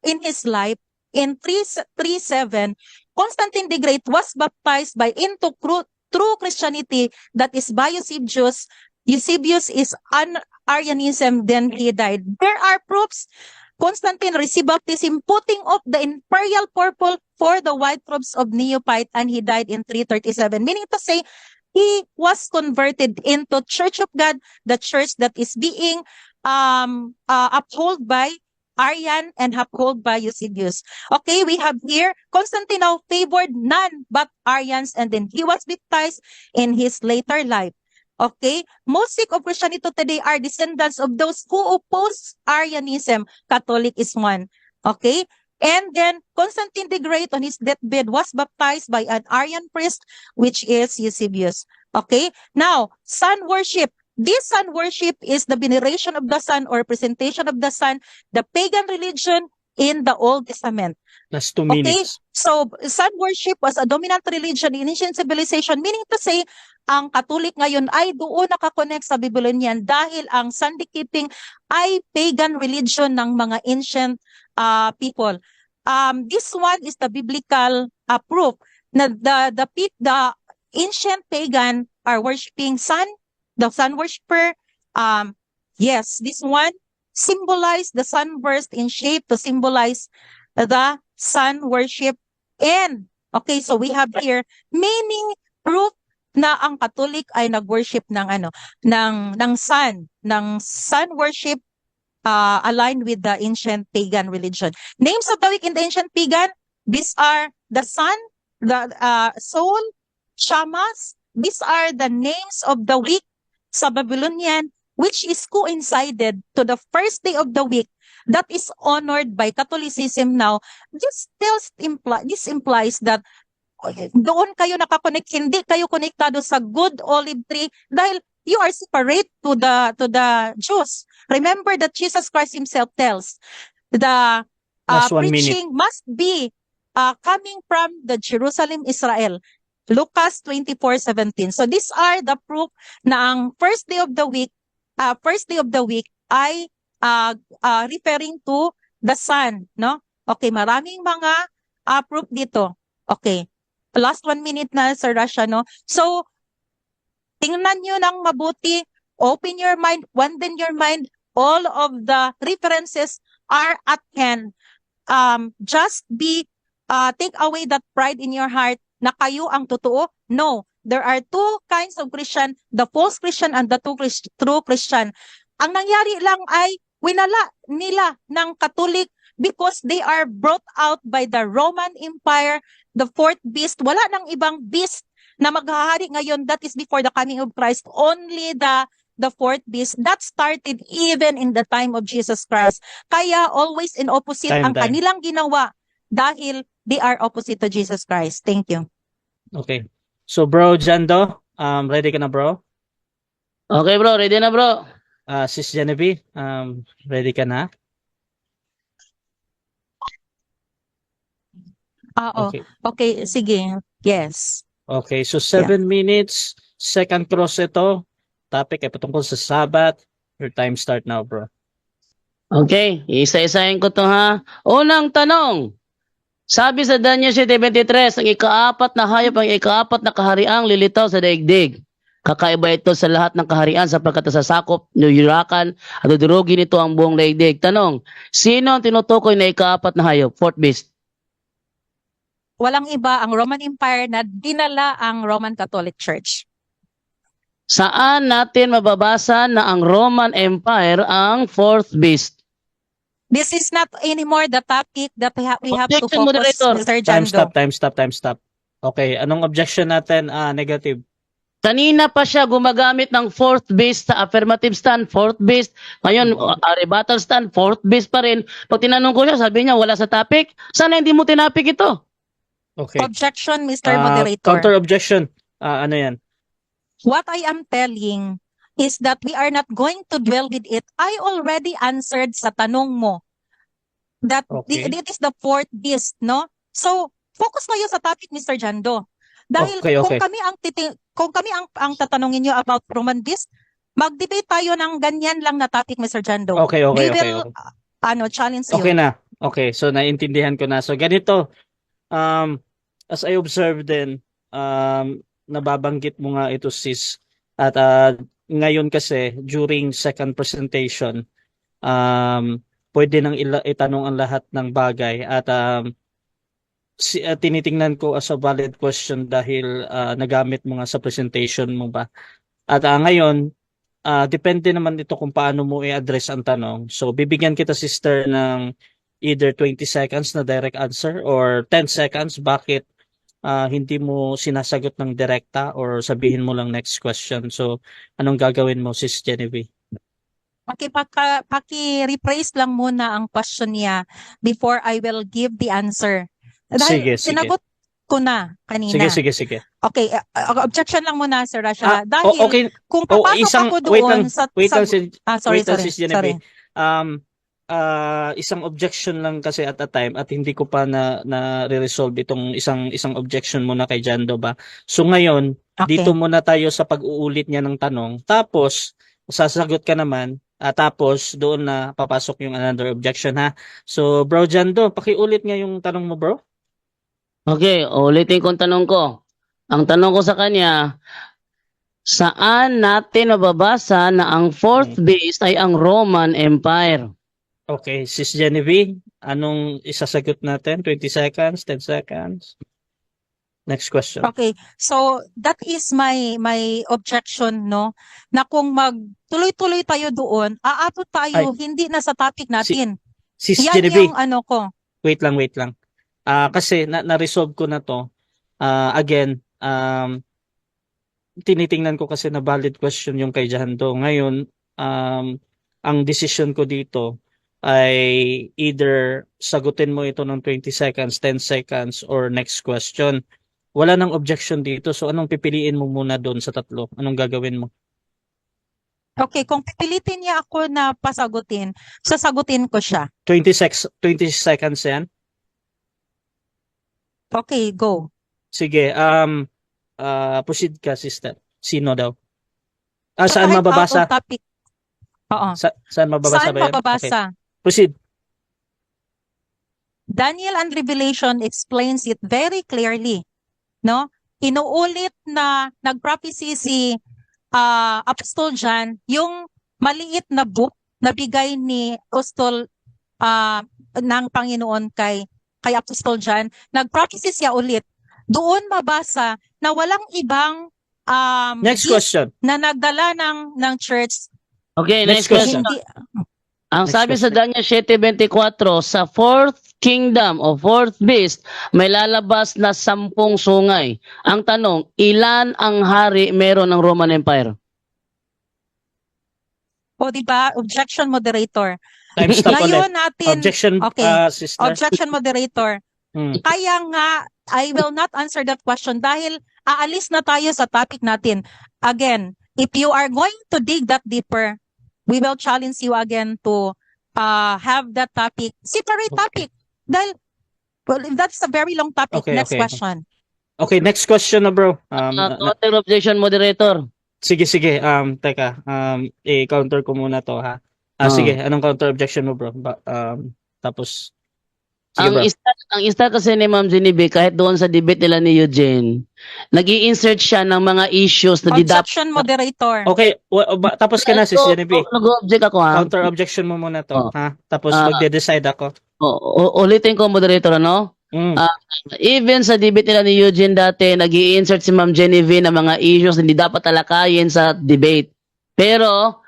in his life, in 337, Constantine the Great was baptized into true Christianity, that is by Eusebius. Eusebius is an Arianism, then he died. There are proofs. Constantine received baptism, putting off the imperial purple for the white robes of neophyte, and he died in 337. Meaning to say, he was converted into Church of God, the church that is being upheld by Arian and upheld by Eusebius. Okay, we have here, Constantine now favored none but Arians, and then he was baptized in his later life. Okay, most of Christianity today are descendants of those who oppose Arianism. Catholic is one. Okay, and then Constantine the Great on his deathbed was baptized by an Arian priest, which is Eusebius. Okay, now sun worship. This sun worship is the veneration of the sun or presentation of the sun. The pagan religion in the Old Testament. Last 2 Okay, minutes. so sun worship was a dominant religion in ancient civilization, meaning to say, ang Katolik ngayon ay doon nakakonect sa Babylonian dahil ang Sunday keeping ay pagan religion ng mga ancient people. This one is the biblical proof na the ancient pagan are worshiping sun, the sun worshiper. Yes, this one symbolize the sunburst in shape to symbolize the sun worship. And okay, so we have here many proof na ang Katolik ay nag-worship ng sun worship aligned with the ancient pagan religion. Names of the week in the ancient pagan, these are the sun, the soul, shamas. These are the names of the week sa Babylonian, which is coincided to the first day of the week that is honored by Catholicism now. This implies that doon kayo nakakonect, hindi kayo konektado sa good olive tree dahil you are separate to the Jews. Remember that Jesus Christ himself tells the Last 1 minute. preaching must be coming from the Jerusalem, Israel. Lucas 24:17. So these are the proof na ang first day of the week ay referring to the sun, no? Okay, maraming mga proof dito. Okay. Last 1 minute na, Sir Rasha, no? So, tingnan nyo ng mabuti, open your mind, widen your mind, all of the references are at hand. Just take away that pride in your heart na kayo ang totoo. No, there are two kinds of Christian, the false Christian and the true Christian. Ang nangyari lang ay winala nila ng Catholic because they are brought out by the Roman Empire, the fourth beast. Wala nang ibang beast na maghahari ngayon. That is before the coming of Christ. Only the fourth beast. That started even in the time of Jesus Christ. Kaya always in opposite ang kanilang ginawa dahil they are opposite to Jesus Christ. Thank you. Okay. So bro Jando, ready ka na bro? Okay bro, ready na bro. Sis Genevieve, ready ka na? Okay. Okay, sige. Yes. Okay, so 7 minutes, second cross ito. Topic ay patungkol sa Sabbath. Your time start now, bro. Okay, isa-isahin ko to ha. Unang tanong. Sabi sa Daniel 7:23, ang ikaapat na hayop, ang ikaapat na kahariang lilitaw sa daigdig. Kakaiba ito sa lahat ng kaharian sapagkat sasakop, nuyurakan, at dudurugin ito ang buong daigdig. Tanong, sino ang tinutukoy na ikaapat na hayop? Fourth beast. Walang iba ang Roman Empire na dinala ang Roman Catholic Church. Saan natin mababasa na ang Roman Empire ang fourth beast? This is not anymore the topic that we have to Objection, focus, moderator. Mr. Time Jando. stop. Okay, anong objection natin? Negative. Kanina pa siya gumagamit ng fourth beast sa affirmative stand, fourth beast. Ngayon, rebuttal stand, fourth beast pa rin. Pag tinanong ko siya, sabi niya wala sa topic. Sana hindi mo tinapik ito. Okay. Objection, Mr. Moderator. Counter objection. Ano yan? What I am telling is that we are not going to dwell with it. I already answered sa tanong mo that Okay. it is the fourth beast, no? So, focus kayo sa topic, Mr. Jando. Dahil Okay. kung kami ang tatanungin niyo about Roman beast, mag-debate tayo ng ganyan lang na topic, Mr. Jando. Okay. We will challenge you. Okay na. Okay, so naintindihan ko na. So ganito, as I observed din, nababanggit mo nga ito sis, at ngayon kasi during second presentation, pwede nang itanong ang lahat ng bagay at tinitingnan ko as a valid question dahil nagamit mo nga sa presentation mo ba. At ngayon, depende naman ito kung paano mo i-address ang tanong. So bibigyan kita sister ng either 20 seconds na direct answer or 10 seconds. Bakit hindi mo sinasagot ng direkta or sabihin mo lang next question? So anong gagawin mo sis Genevieve? Paki-rephrase lang muna ang question niya before I will give the answer. Dahil Sige. sinagot ko na kanina. Sige. Okay, objection lang muna, Sir Rasha. Dahil okay. kung papasok ako doon wait lang sis sorry. Genevieve. isang objection lang kasi at a time at hindi ko pa na re-resolve itong isang objection muna kay Jando ba. So ngayon, Okay. dito muna tayo sa pag-uulit niya ng tanong. Tapos sasagot ka naman. Tapos doon na papasok yung another objection ha. So bro Jando, pakiulit nga yung tanong mo bro. Okay, ulitin ko ang tanong ko. Ang tanong ko sa kanya, saan natin mababasa na ang fourth beast ay ang Roman Empire? Okay, Sis Genevieve, anong isasagot natin? 20 seconds, 10 seconds. Next question. Okay. So that is my objection, no? Na kung magtuloy-tuloy tayo doon, aabot tayo hindi na sa topic natin. Sis Yan Genevieve, yung ano ko. wait lang. Kasi na-resolve ko na to. Again, tinitingnan ko kasi na valid question yung kay Jando. Ngayon, ang decision ko dito ay either sagutin mo ito ng 20 seconds, 10 seconds, or next question. Wala nang objection dito. So, anong pipiliin mo muna doon sa tatlo? Anong gagawin mo? Okay, kung pipilitin niya ako na pasagutin, sasagutin ko siya. 20 seconds yan? Okay, go. Sige, proceed ka, sister. Sino daw? So, Saan kahit mababasa? out of topic. Oo. Saan mababasa Saan ba yan? mababasa? Okay. Proceed. Daniel and Revelation explains it very clearly. No? Inuulit na nag-prophecy si Apostol John, yung maliit na book na bigay ni Apostol ng Panginoon kay Apostol John, nag-prophecy siya ulit. Doon mabasa na walang ibang Next gift question. na nagdala ng church. Okay, Next next question. Hindi, Ang Next sabi sa question. Daniel 7:24, sa fourth kingdom o fourth beast, may lalabas na 10 sungay. Ang tanong, ilan ang hari meron ng Roman Empire? o diba, objection moderator. Time stop ulit. Ngayon natin, Objection, okay. sister. Objection moderator. Hmm. Kaya nga, I will not answer that question dahil aalis na tayo sa topic natin. Again, if you are going to dig that deeper, we will challenge you again to have that topic, separate topic. Dahil, well, that's a very long topic. Okay, Next okay. question. Okay, next question na bro. Counter objection, moderator. Sige. Teka. I-counter ko muna to ha. Sige, anong counter objection mo bro? Tapos, sige bro. Ang isa kasi ni Ma'am Genevieve, kahit doon sa debate nila ni Eugene, nag-i-insert siya ng mga issues na di dapat. Objection moderator. Okay, tapos ka na sis Genevieve. Nag-object ako ha. Counter objection mo muna to, Oh. ha? Tapos Ah. magde-decide ako. Ulitin ko, moderator, ano? Mm. Even sa debate nila ni Eugene dati, nag-i-insert si Ma'am Genevieve ng mga issues na hindi dapat talakayin sa debate. Pero,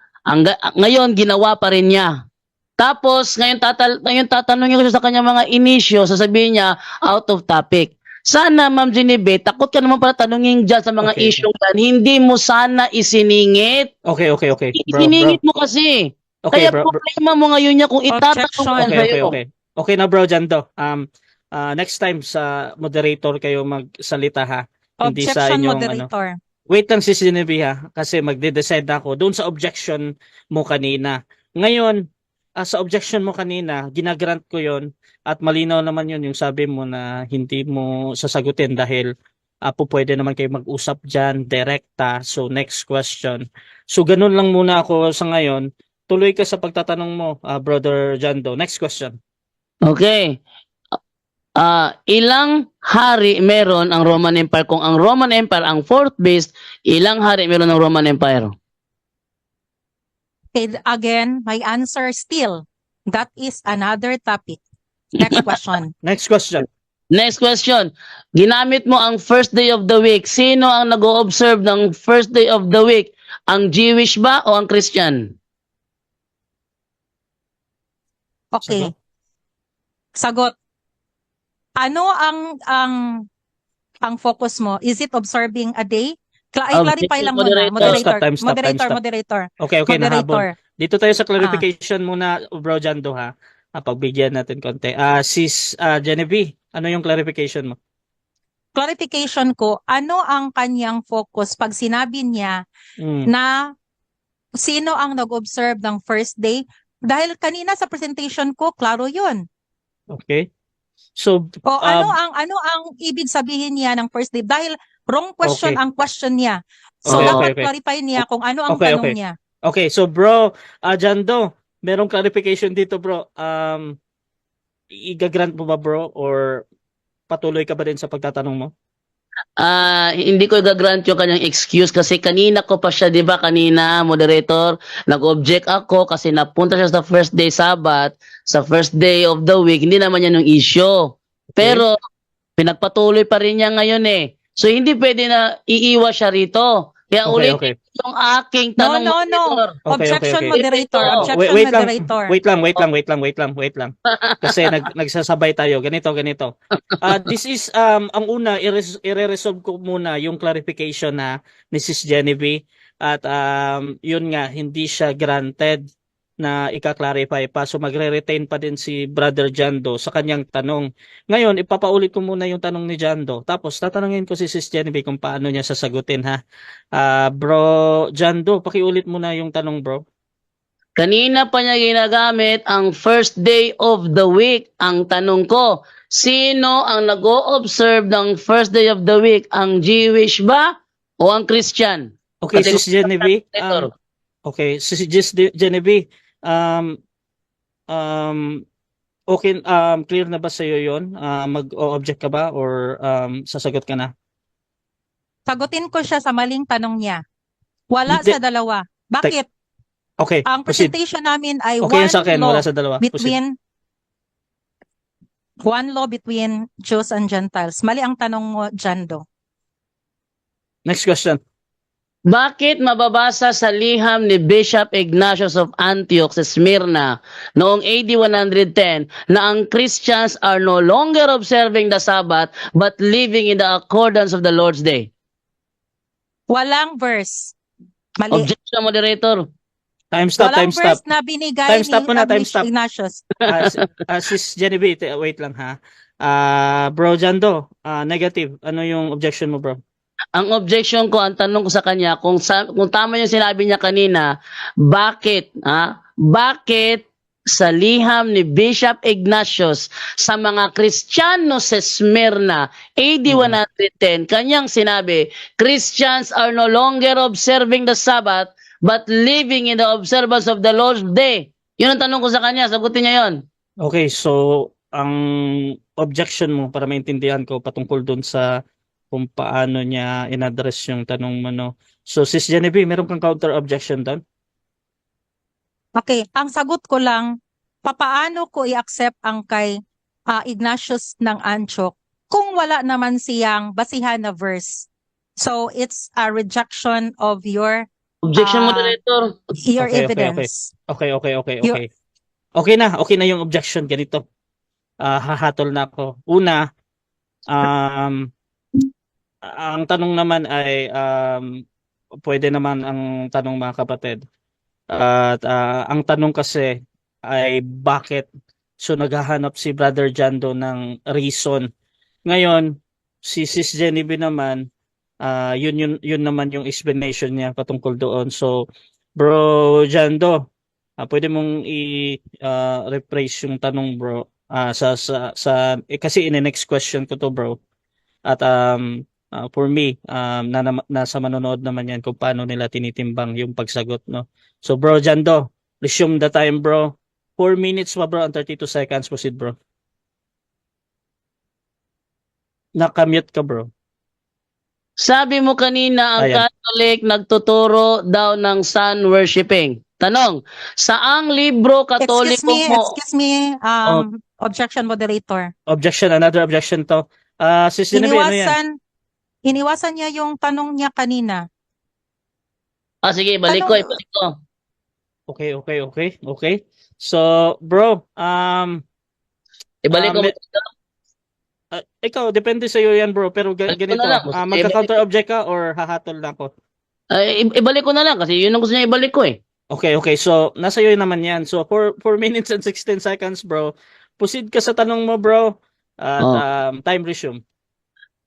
ngayon, ginawa pa rin niya. Tapos, ngayon tatanungin ko siya sa kanya mga inisyo, sasabihin niya, out of topic. Sana, Ma'am Genevieve, takot ka naman pala tanungin dyan sa mga Okay. issue yan. Hindi mo sana isiningit. Okay. Bro. Isiningit mo kasi. Okay, Kaya bro. problema mo ngayon niya kung itatanong Objection. yan sa'yo. Okay. Okay na bro, Jando. Next time sa moderator kayo magsalita ha. Hindi sa Objection inyong moderator. Wait lang si Genevieve ha, kasi magde-decide ako doon sa objection mo kanina. Ngayon, sa objection mo kanina, ginagrant ko yon at malinaw naman yun yung sabi mo na hindi mo sasagutin dahil pwede naman kayo mag-usap dyan, direkta. So next question. So ganun lang muna ako sa ngayon. Tuloy ka sa pagtatanong mo, Brother Jando. Next question. Okay. Ilang hari meron ang Roman Empire? Kung ang Roman Empire ang fourth beast, ilang hari meron ng Roman Empire? Okay, again, my answer still, that is another topic. Next question. Next question. Next question. Ginamit mo ang first day of the week. Sino ang nag-o-observe ng first day of the week? Ang Jewish ba o ang Christian? Okay. Sagot. Ano ang focus mo? Is it observing a day? I-clarify lang muna. Moderator. Time stop. Moderator. Okay, nahabol. Moderator. Dito tayo sa clarification muna, Bro Jando ha. Pagbigyan natin konti. Sis Genevieve, ano yung clarification mo? Clarification ko, ano ang kanyang focus pag sinabi niya na sino ang nag-observe ng first day? Dahil kanina sa presentation ko, klaro yun. Okay. So, O ano ang ibig sabihin niya ng first day? Dahil wrong question Okay. ang question niya. So Okay, dapat okay. clarify niya kung ano ang Okay, tanong okay. niya. Okay, so bro, Jando, merong clarification dito, bro. Igagrant mo ba, bro, or patuloy ka ba din sa pagtatanong mo? Hindi ko gagrant yung kanyang excuse kasi kanina ko pa siya, 'di ba? Kanina, moderator, nag-object ako kasi napunta siya sa first day Sabbath, sa first day of the week, hindi naman yan yung issue. Okay. Pero pinagpatuloy pa rin niya ngayon eh. So hindi pwede na iiwas siya rito. Kaya Okay, ulit okay. yung aking No, tanong, no, no. moderator. Okay, Objection, okay. moderator. Ito. Objection, Wait lang, moderator. wait lang. Kasi nagsasabay tayo. Ganito. This is ang una ire-resolve ko muna yung clarification na ni Sis Genevieve at yun nga hindi siya granted na ika-clarify pa. So magre-retain pa din si Brother Jando sa kanyang tanong. Ngayon, ipapaulit ko muna yung tanong ni Jando. Tapos tatanungin ko si Sis Genevieve kung paano niya sasagutin ha. Bro Jando, pakiulit muna yung tanong, bro. Kanina pa niya ginagamit ang first day of the week. Ang tanong ko, sino ang nag-o-observe ng first day of the week? Ang Jewish ba o ang Christian? Okay, Kasi Sis Genevieve. moderator. Okay, Sis Genevieve. Okay, clear na ba sa iyo 'yon? Mag-o-object ka ba or sasagot ka na? Sagutin ko siya sa maling tanong niya. Wala Hindi. sa dalawa. Bakit? Okay, Ang proceed. presentation namin ay Okay yan sa akin, law wala sa dalawa. Proceed. one law between Jews and Gentiles. Mali ang tanong mo, Jando. Next question. Bakit mababasa sa liham ni Bishop Ignatius of Antioch sa Smyrna noong AD 110 na ang Christians are no longer observing the Sabbath but living in the accordance of the Lord's Day? Walang verse. Mali. Objection, moderator. Time stop, Walang time stop. verse na binigay Time stop ni muna, time Bishop stop. Ignatius. Sis Genevieve, wait lang ha. Bro Jando, negative. Ano yung objection mo, bro? Ang objection ko, ang tanong ko sa kanya, kung tama yung sinabi niya kanina, bakit sa liham ni Bishop Ignatius sa mga Kristiyano sa Smyrna, AD 110, kanyang sinabi, Christians are no longer observing the Sabbath, but living in the observance of the Lord's Day. Yun ang tanong ko sa kanya, sagutin niya yon. Okay, so ang objection mo para maintindihan ko patungkol dun sa kung paano niya in-address yung tanong mo, no? So, Sis Genevieve, meron kang counter objection doon? Okay, ang sagot ko lang, papaano ko i-accept ang kay Ignatius ng Antioch kung wala naman siyang basihan na verse. So, it's a rejection of your Objection, moderator. Okay. evidence. Okay. Okay na yung objection. Ganito. Hahatol na ako. Una, ang tanong naman ay pwede naman ang tanong mga kapatid. At ang tanong kasi ay bakit so naghahanap si Brother Jando ng reason. Ngayon, si Sis Genevieve naman yun naman yung explanation niya patungkol doon. So, Bro Jando, pwede mong i-rephrase yung tanong, bro. Kasi in the next question ko to, bro. At for me, nasa manonood naman yan kung paano nila tinitimbang yung pagsagot, no? So, Bro Jando, resume the time, bro. 4 minutes pa, bro, and 32 seconds. Proceed, bro. Nakamute ka, bro. Sabi mo kanina, ang Ayan. Catholic nagtuturo daw ng sun worshiping. Tanong, saang libro Katoliko mo? Excuse me, objection moderator. Objection, another objection to. Sis Genevieve, ano yan? Iniwasan niya yung tanong niya kanina. Sige, ibalik ko. Okay. So, bro, Ibalik ko. ikaw, depende sa iyo yan, bro. Pero Balik ko ganito, na lang. magka-counter object ka or hahatol na ako? Ibalik ko na lang kasi yun ang gusto niya ibalik ko eh. Okay. So, nasa iyo naman yan. So, 4 minutes and 16 seconds, bro. Proceed ka sa tanong mo, bro. At time resume.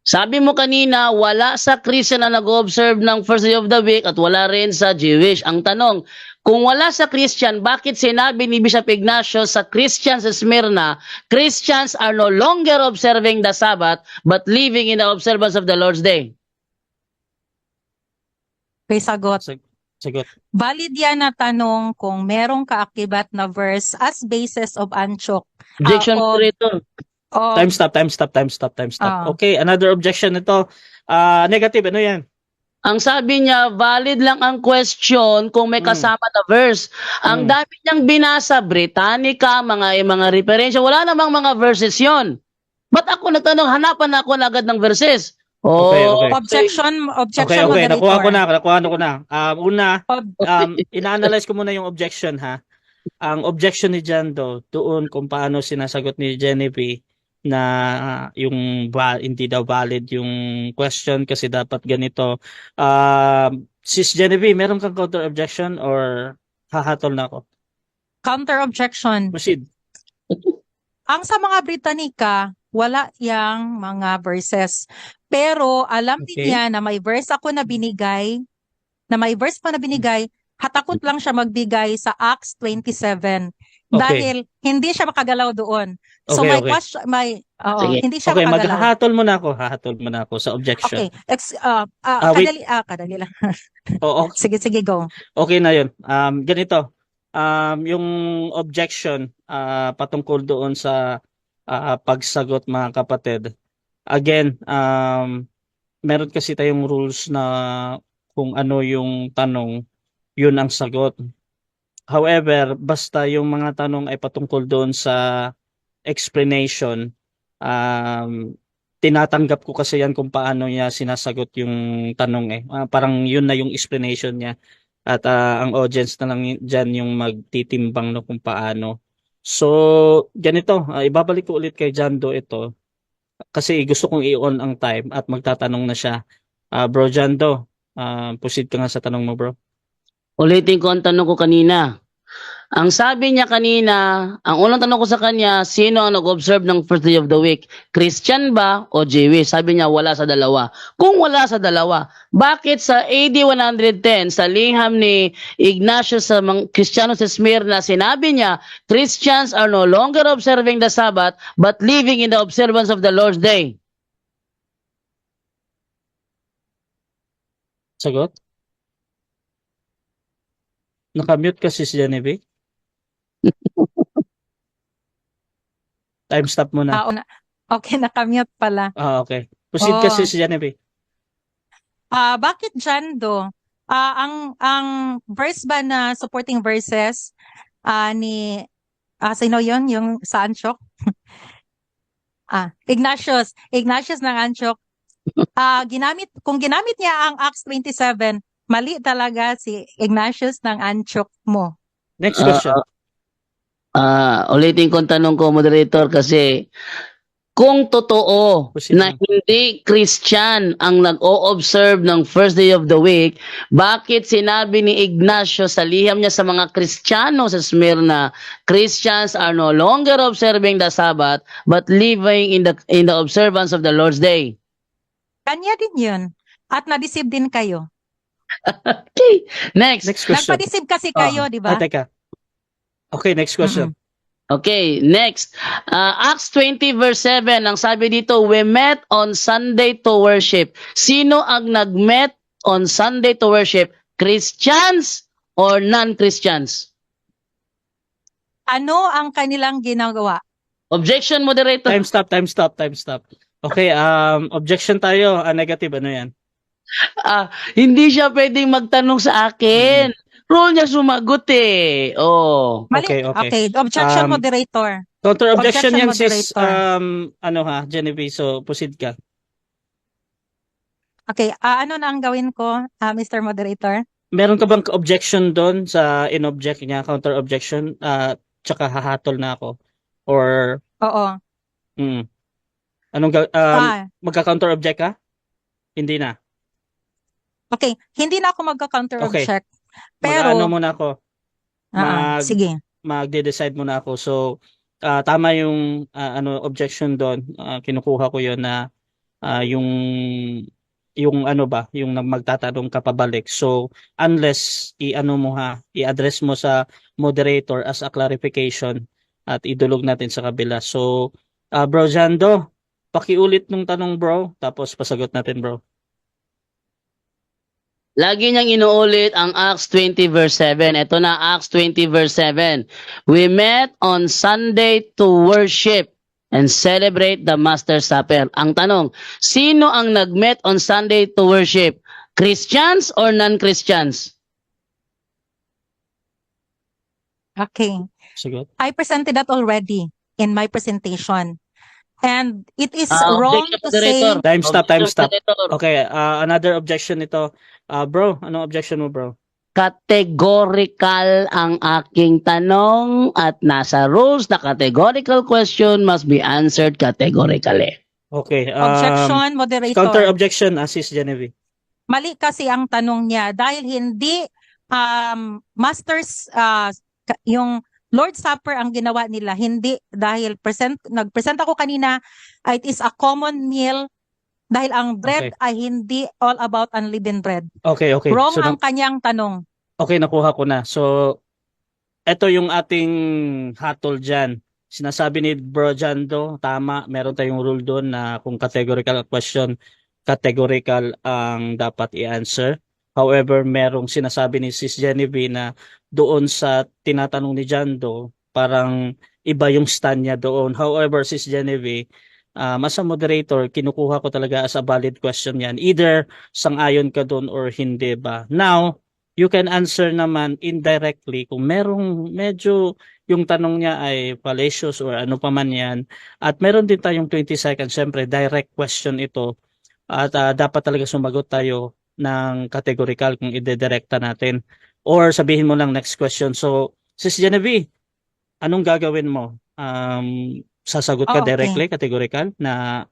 Sabi mo kanina, wala sa Christian na nag-observe ng first day of the week at wala rin sa Jewish. Ang tanong, kung wala sa Christian, bakit sinabi ni Bishop Ignacio sa Christians sa Smyrna, Christians are no longer observing the Sabbath but living in the observance of the Lord's Day? Okay, sagot. Sagot. Valid yan na tanong kung merong kaakibat na verse as basis of Antioch. Objection of- moderator. of- Time stop. Ah. Okay, another objection ito. Negative, ano yan? Ang sabi niya, valid lang ang question kung may Mm. kasama na verse. Ang Mm. dami niyang binasa, Britannica, mga referensya, wala namang mga verses yon. Ba't ako nagtanong, hanapan ako na agad ng verses? Okay. Objection, Okay, moderator. nakuha ko na. Una, Ob- ina-analyze ko muna yung objection, ha. Ang objection ni Jando doon kung paano sinasagot ni Genevieve na hindi daw valid yung question kasi dapat ganito. Sis Genevieve, meron kang counter objection or hahatol na ako? Counter objection. Proceed. Ang sa mga Britannica, wala yang mga verses. Pero alam din Okay. niya na may verse ako na binigay, hatakot lang siya magbigay sa Acts 27 Okay. dahil hindi siya makagalaw doon. So Okay, may okay. question, Sige. hindi siya Okay, makagalaw. hahatol mo na ako sa objection. Okay, Wait. kadali lang. Oo, Sige, go. okay na yun. Ganito, yung objection patungkol doon sa pagsagot, mga kapatid. Again, meron kasi tayong rules na kung ano yung tanong, yun ang sagot. However, basta yung mga tanong ay patungkol doon sa explanation, tinatanggap ko kasi yan kung paano niya sinasagot yung tanong eh. Parang yun na yung explanation niya. At ang audience na lang dyan yung magtitimbang no kung paano. So, ganito, ibabalik ko ulit kay Jando ito. Kasi gusto kong i-on ang time at magtatanong na siya. Bro Jando, proceed ka nga sa tanong mo, bro. Ulitin ko ang tanong ko kanina. Ang sabi niya kanina, ang unang tanong ko sa kanya, sino ang nag-observe ng first day of the week? Christian ba o Jewish? Sabi niya, wala sa dalawa. Kung wala sa dalawa, bakit sa AD 110, sa liham ni Ignacio sa mga Kristiyano sa Smyrna, sinabi niya, Christians are no longer observing the Sabbath, but living in the observance of the Lord's Day? Sagot? Nakamute ka, Sis Genevieve? Time stop muna. Okay, nakamute pala. Okay. Proceed ka, Oh. Sis Genevieve. Bakit Jando? Ang verse ba na supporting verses ni sino yun? Yung sa Antioch? Ignatius ng Antioch. Kung ginamit niya ang Acts 27, mali talaga si Ignatius ng Antioch mo. Next question. Ulitin ko ang tanong ko, moderator, kasi kung totoo Proceed na na. hindi Christian ang nag-o-observe ng first day of the week, bakit sinabi ni Ignacio sa liham niya sa mga Kristiyano sa Smyrna, Christians are no longer observing the Sabbath but living in the observance of the Lord's Day? Kanya din yun. At na-deceive din kayo. Okay, next. Next question. Nagpa-deceive kasi kayo, di ba? Teka. Okay, next question. Okay, next. Acts 20 verse 7, ang sabi dito, we met on Sunday to worship. Sino ang nag-met on Sunday to worship? Christians or non-Christians? Ano ang kanilang ginagawa? Objection, moderator. Time stop. Okay, objection tayo. Negative, ano yan? Hindi siya pwedeng magtanong sa akin. Rule niya sumagot eh. Oh. Mali. Okay. Objection, Um, moderator. Counter objection Objection, yan, sis. moderator. Genevieve, so proceed ka. Okay, ano na ang gawin ko, Mr. Moderator? Meron ka bang objection doon sa in-object niya, counter objection, tsaka hahatol na ako? Or, Oo. magka-counter object ka? Hindi na. Okay, hindi na ako magka-counter Okay. object. Pero, Mag-ano muna ako, sige. magde-decide muna ako. So, tama yung objection doon. Kinukuha ko yun na yung ano ba, yung magtatanong ka pabalik. So, unless i-address mo sa moderator as a clarification at idulog natin sa kabila. So, Bro Jando, pakiulit nung tanong bro, tapos pasagot natin bro. Lagi niyang inuulit ang Acts 20 verse 7. Ito na, Acts 20 verse 7. We met on Sunday to worship and celebrate the Master's Supper. Ang tanong, sino ang nag-met on Sunday to worship? Christians or non-Christians? Okay. Sagot. I presented that already in my presentation. And it is wrong Objection, to moderator. say, Time stop, time Objection, stop. moderator. Okay, another objection ito. Bro, anong objection mo bro? Categorical ang aking tanong at nasa rules na categorical question must be answered categorically. Okay, objection, moderator. counter objection, Sis Genevieve. Mali kasi ang tanong niya dahil hindi masters yung Lord Supper ang ginawa nila, hindi dahil nagpresent ako kanina, it is a common meal dahil ang bread Okay. ay hindi all about unleavened bread. Okay. Wrong So, ang kanyang tanong. okay, nakuha ko na. So, ito yung ating hatol dyan. Sinasabi ni Bro Jando, tama, meron tayong rule doon na kung categorical question, categorical ang dapat i-answer. However, merong sinasabi ni Sis Genevieve na doon sa tinatanong ni Jando, parang iba yung stand niya doon. However, Sis Genevieve, as a moderator, kinukuha ko talaga as a valid question yan. Either sang-ayon ka doon or hindi ba. Now, you can answer naman indirectly kung merong medyo yung tanong niya ay fallacious or ano pa man yan. At meron din tayong 20 seconds. Siyempre, direct question ito. At dapat talaga sumagot tayo ng categorical kung ide-directa natin. Or sabihin mo lang next question. So, Sis Genevieve, anong gagawin mo? Sasagot ka Okay. directly, categorical, na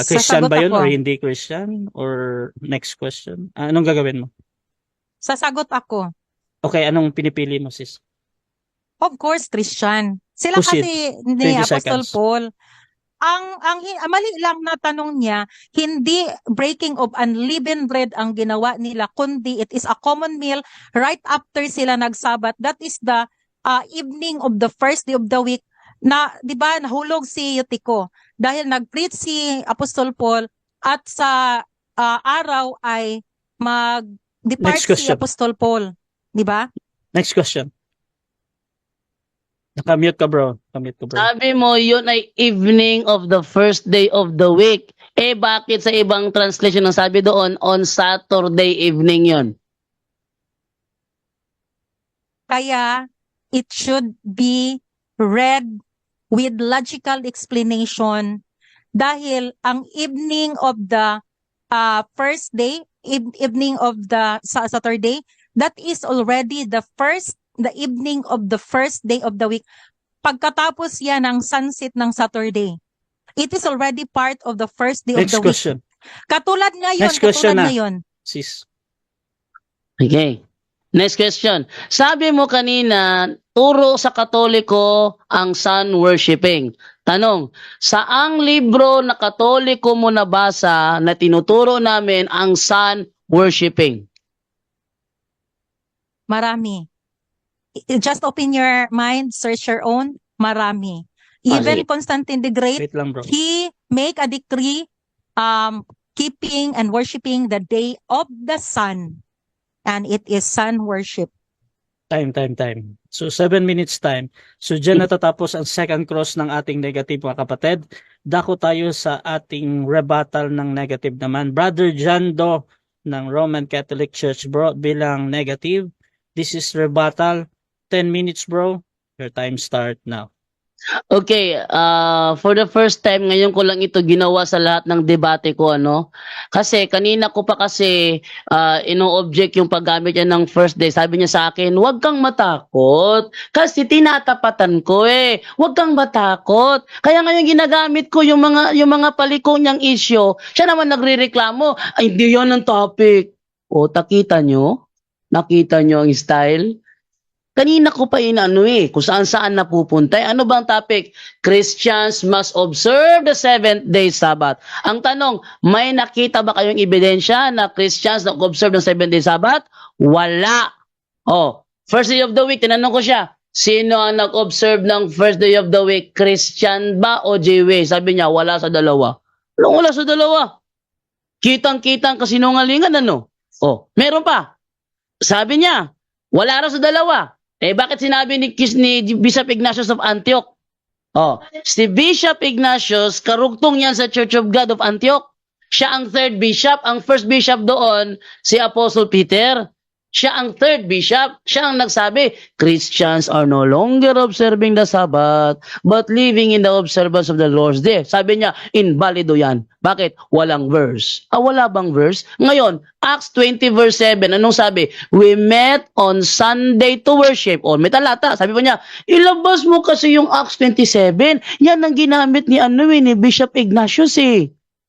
Christian Sasagot ba yun ako. or hindi Christian? Or next question? Anong gagawin mo? Sasagot ako. Okay, anong pinipili mo, sis? Of course, Christian. Sila Proceed. kasi ni 20 Apostle seconds. Paul, ang mali lang na tanong niya, hindi breaking of unleavened bread ang ginawa nila, kundi it is a common meal right after sila nagsabat. That is the evening of the first day of the week na, di ba, nahulog si Eutico dahil nag-preach si Apostle Paul at sa araw ay mag-depart Next si question. Apostle Paul. Di ba? Next question. Nakamute ka, bro. Nakamute ka, bro. Sabi mo, yun ay evening of the first day of the week. Eh, bakit sa ibang translation ang sabi doon, on Saturday evening yun? Kaya, it should be read with logical explanation dahil ang evening of the first day, evening of the Saturday, that is already the evening of the first day of the week. Pagkatapos yan ng sunset ng Saturday, it is already part of the first day Next of the week. question. Katulad ngayon, Next question katulad na. ngayon. Sis. Okay. Next question. Sabi mo kanina, turo sa Katoliko ang sun worshiping. Tanong, saang libro na Katoliko mo nabasa na tinuturo namin ang sun worshiping? Marami. Just open your mind, search your own. Marami. Even sige. Constantine the Great, Wait lang, bro. he make a decree keeping and worshiping the day of the sun. And it is sun worship. Time. So, 7 minutes time. So, dyan natatapos ang second cross ng ating negative, mga kapatid. Dako tayo sa ating rebuttal ng negative naman. Brother Jando ng Roman Catholic Church, bro, bilang negative. This is rebuttal. 10 minutes, bro. Your time start now. Okay, for the first time ngayon ko lang ito ginawa sa lahat ng debate ko, ano? Kasi kanina ko pa kasi ino-object yung paggamit niya ng first day. Sabi niya sa akin, "Huwag kang matakot kasi tinatapatan ko eh. Huwag kang matakot." Kaya ngayon ginagamit ko yung mga paliko niyang issue. Siya naman nagrereklamo, "Ay, hindi 'yon ang topic." O, nakita niyo ang style? Kanina ko pa inaano kung saan-saan napupunta. Ano bang topic? Christians must observe the seventh day Sabbath. Ang tanong, may nakita ba kayong ebidensya na Christians nag-observe ng seventh day Sabbath? Wala. Oh, first day of the week, tinanong ko siya, sino ang nag-observe ng first day of the week? Christian ba o Jewish? Sabi niya, wala sa dalawa. Wala sa dalawa. Kitang-kitang kasinungalingan, ano? Oh, meron pa. Sabi niya, wala raw sa dalawa. Bakit sinabi ni Bishop Ignatius of Antioch? Oh, si Bishop Ignatius, karugtong yan sa Church of God of Antioch. Siya ang third bishop. Ang first bishop doon, si Apostle Peter. Siya ang third bishop. Siya ang nagsabi, Christians are no longer observing the Sabbath, but living in the observance of the Lord's Day. Sabi niya, invalido yan. Bakit? Walang verse. Wala bang verse? Ngayon, Acts 20 verse 7, anong sabi? We met on Sunday to worship. O, may talata. Sabi pa niya, ilabas mo kasi yung Acts 27. Yan ang ginamit ni ni Bishop Ignatius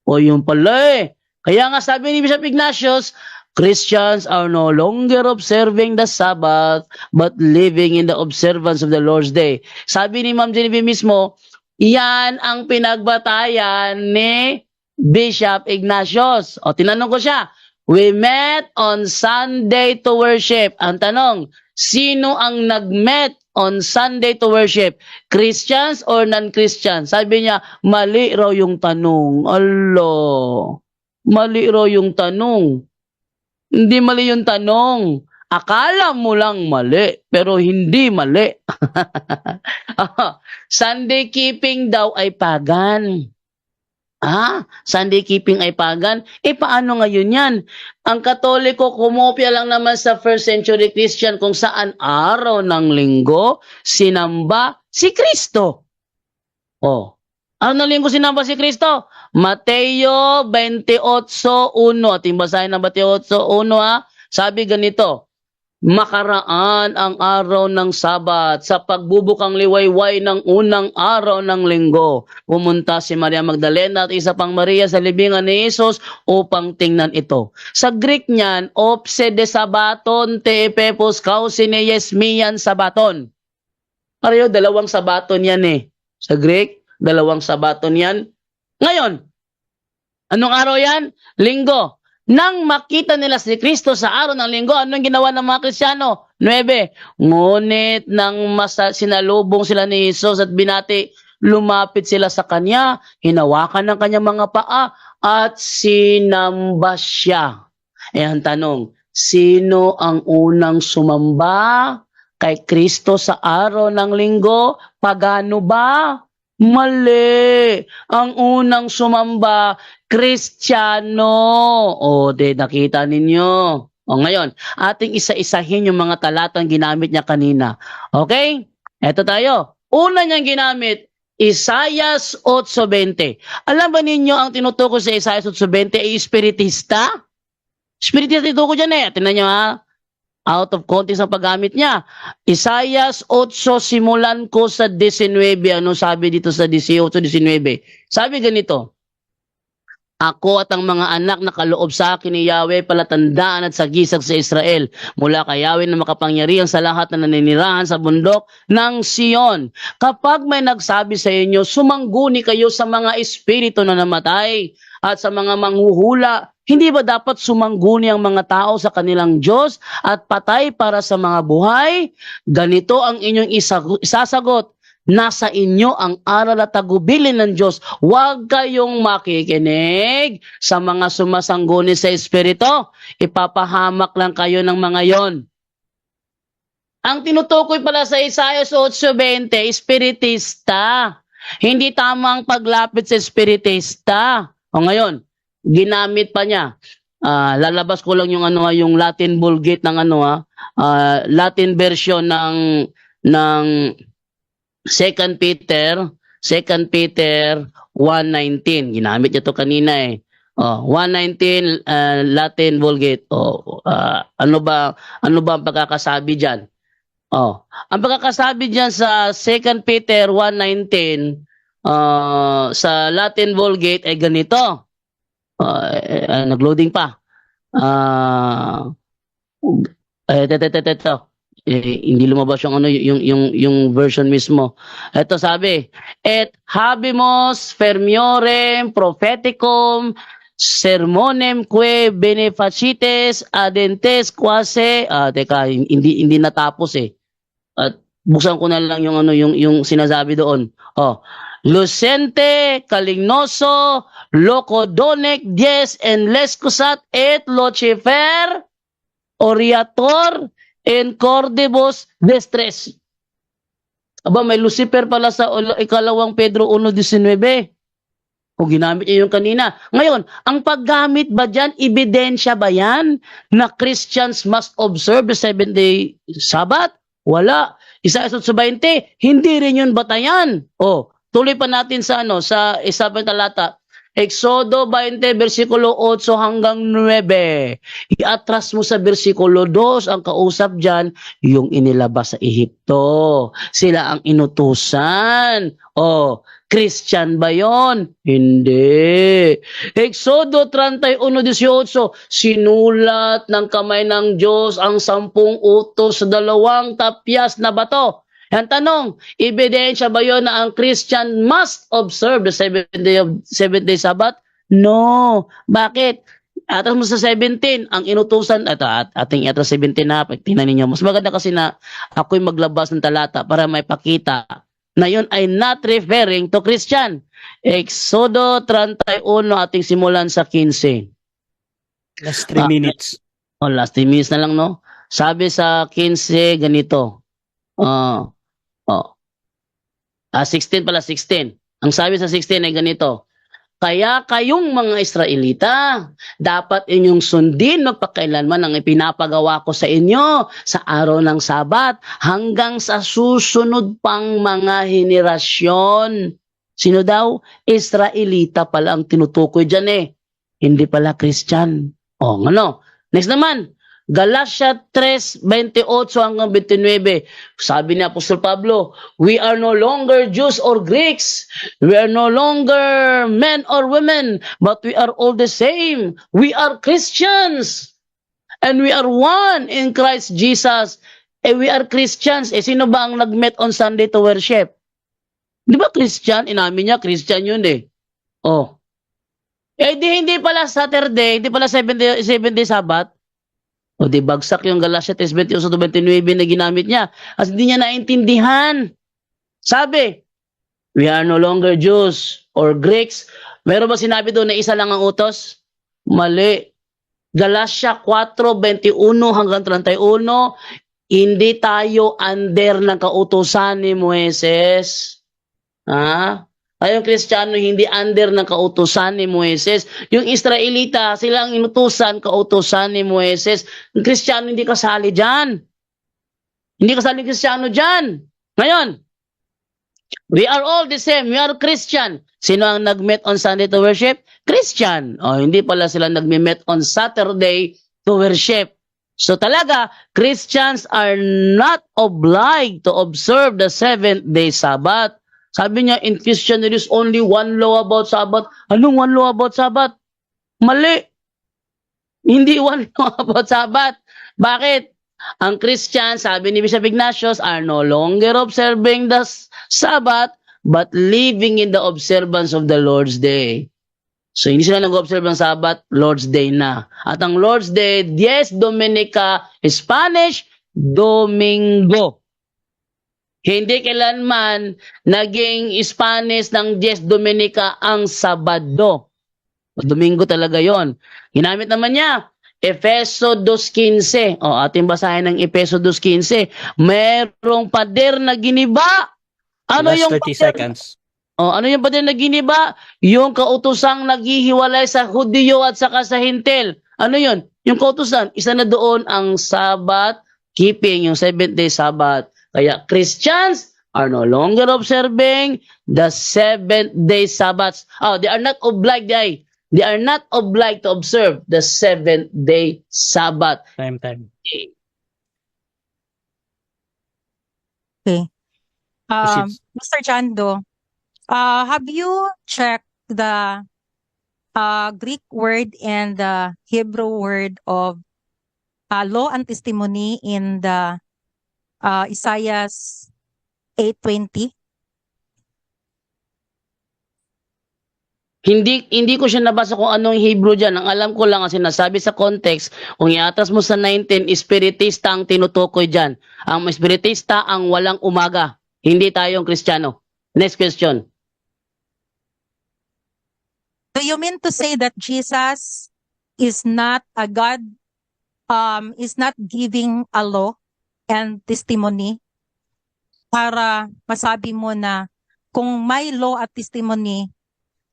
O, yun pala Kaya nga sabi ni Bishop Ignatius, Christians are no longer observing the Sabbath, but living in the observance of the Lord's Day. Sabi ni Ma'am Genevieve mismo, yan ang pinagbatayan ni Bishop Ignatius. O, tinanong ko siya, we met on Sunday to worship. Ang tanong, sino ang nag-met on Sunday to worship? Christians or non-Christians? Sabi niya, mali raw yung tanong. Allah, mali raw yung tanong. Hindi mali yung tanong. Akala mo lang mali, pero hindi mali. Sunday keeping daw ay pagan. Sunday keeping ay pagan? Paano ngayon yan? Ang Katoliko, kumopya lang naman sa first century Christian kung saan araw ng linggo, sinamba si Kristo. Araw ng linggo sinamba si Kristo. Mateo 28:1. Ating basahin ng 28:1 Sabi ganito, makaraan ang araw ng Sabat sa pagbubukang liwayway ng unang araw ng linggo. Pumunta si Maria Magdalena at isa pang Maria sa libingan ni Jesus upang tingnan ito. Sa Greek niyan, opse de sabaton te epepos kausine yesmian sabaton. Pareho, dalawang sabaton yan Sa Greek, dalawang sabaton yan. Ngayon, anong araw yan? Linggo. Nang makita nila si Kristo sa araw ng linggo, anong ginawa ng mga Kristiyano? 9. Ngunit nang sinalubong sila ni Jesus at binati, lumapit sila sa kanya, hinawakan ng kanyang mga paa, at sinamba siya. Ang tanong, sino ang unang sumamba kay Kristo sa araw ng linggo? Pagano ba? Mali. Ang unang sumamba, Kristiyano. Nakita ninyo. Ngayon, ating isa-isahin yung mga talatang ginamit niya kanina. Okay? Eto tayo. Una niyang ginamit, Isaias 8:20. Alam ba ninyo ang tinutukoy sa Isaias 8:20 ay espiritista? Espiritista tinutukoy dyan Tingnan nyo Out of context ang paggamit niya. Isaias 8, simulan ko sa 19. Ano sabi dito sa 18-19? Sabi ganito, ako at ang mga anak na kaloob sa akin ni Yahweh palatandaan at sagisag sa Israel. Mula kay Yahweh na makapangyarihan sa lahat na naninirahan sa bundok ng Sion. Kapag may nagsabi sa inyo, sumangguni kayo sa mga espiritu na namatay at sa mga manghuhula, hindi ba dapat sumangguni ang mga tao sa kanilang Diyos at patay para sa mga buhay? Ganito ang inyong isasagot. Nasa inyo ang aral at tagubilin ng Diyos. Huwag kayong makikinig sa mga sumasangguni sa Espiritu. Ipapahamak lang kayo ng mga yon. Ang tinutukoy pala sa Isaiah 8:20, espiritista. Hindi tama ang paglapit sa espiritista. Ngayon, ginamit pa niya. Lalabas ko lang yung yung Latin Vulgate ng Latin version ng 2 Peter 1:19. Ginamit niya to kanina 1:19 Latin Vulgate. Ano ba ang pagkakasabi diyan? Ang pagkakasabi diyan sa 2 Peter 1:19 sa Latin Vulgate ay ganito. Nagloading pa. Ito. Hindi lumabas yung ano yung version mismo. Ito sabi, et habimos fermiorem propheticum sermonem que benefacites adentes quase teka hindi natapos eh. At buksan ko na lang yung ano yung sinasabi doon. Lucente, Calignoso, Locodonic, Dies en Lescusat et Lucifer Oriator en Cordibus Destres. Aba, may Lucifer pala sa ikalawang Pedro 1:19. Kung ginamit niya yung kanina. Ngayon, ang paggamit ba dyan, ebidensya ba yan na Christians must observe the 7-day Sabbath? Wala. Isa 20, hindi rin yun batayan. Tuloy pa natin sa sa isa pa talata. Exodo 20, versikulo 8 hanggang 9. Iatras mo sa versikulo 2, ang kausap dyan, yung inilabas sa Ehipto. Sila ang inutusan. Christian ba yon? Hindi. Exodo 31:18, sinulat ng kamay ng Diyos ang 10 utos sa 2 tapyas na bato. Ang tanong, ebidensya ba yun na ang Christian must observe the 7-day Sabbath? No. Bakit? Atas mo sa 17, ang inutusan, ating atas 17 na, tingnan ninyo. Mas maganda kasi na ako'y maglabas ng talata para may pakita na yun ay not referring to Christian. Exodo 31, ating simulan sa 15. Last 3 minutes. Last 3 minutes na lang, no? Sabi sa 15, ganito. 16 pala, 16. Ang sabi sa 16 ay ganito. Kaya kayong mga Israelita, dapat inyong sundin magpakailanman ang ipinapagawa ko sa inyo sa araw ng Sabat hanggang sa susunod pang mga henerasyon. Sino daw? Israelita pala ang tinutukoy dyan eh. Hindi pala Christian. Ano? Next naman, Galatia 3:28 hanggang 29. Sabi ni Apostol Pablo, we are no longer Jews or Greeks. We are no longer men or women, but we are all the same. We are Christians. And we are one in Christ Jesus. We are Christians. Sino ba ang nag-met on Sunday to worship? Di ba Christian? Inamin niya, Christian yun eh. Hindi pala Saturday, hindi pala 7-day Sabbath. Di bagsak yung Galatia 3:28-29 na ginamit niya. Kasi hindi niya naintindihan. Sabi, we are no longer Jews or Greeks. Meron ba sinabi doon na isa lang ang utos? Mali. Galatia 4:21 hanggang 31, hindi tayo under ng kautusan ni Moises. Tayong Kristiyano hindi under ng kautusan ni Moises. Yung Israelita, sila ang inutusan, kautusan ni Moises. Yung Kristiyano hindi kasali dyan. Hindi kasali Kristiyano dyan. Ngayon, we are all the same. We are Christian. Sino ang nag-met on Sunday to worship? Christian. Hindi pala sila nag-met on Saturday to worship. So talaga, Christians are not obliged to observe the 7-day Sabbath. Sabi niya, in Christian, there is only one law about Sabbath. Anong one law about Sabbath? Mali. Hindi one law about Sabbath. Bakit? Ang Christian, sabi ni Bishop Ignatius, are no longer observing the Sabbath, but living in the observance of the Lord's Day. So, hindi sila nag-observe ng Sabbath, Lord's Day na. At ang Lord's Day, Dies Dominica, Spanish, Domingo. Hindi kailanman naging Spanish ng Dies Dominica ang Sabado. Domingo talaga yon. Ginamit naman niya, Efeso 2:15. Ating basahin ng Efeso 2:15. Merong pader na giniba. Ano Last yung 30 pader? seconds. Ano yung pader na giniba? Yung kautosang naghihiwalay sa Hudyo at saka sa Hintil. Ano yun? Yung kautusan, isa na doon ang Sabbath keeping, yung 7-day Sabbath. Kaya Christians are no longer observing the 7-day Sabbaths. They are not obliged. They are not obliged to observe the 7-day Sabbath. Time. Okay. Proceed. Mr. Chando, have you checked the Greek word and the Hebrew word of law and testimony in the Isaiah 8:20. Hindi ko siya nabasa kung anong Hebrew diyan. Ang alam ko lang ang sinasabi sa context, kung iatas mo sa 19, espiritista ang tinutukoy diyan. Ang espiritista ang walang umaga. Hindi tayong Kristiyano. Next question. Do you mean to say that Jesus is not a God, is not giving a law and testimony para masabi mo na kung may law at testimony,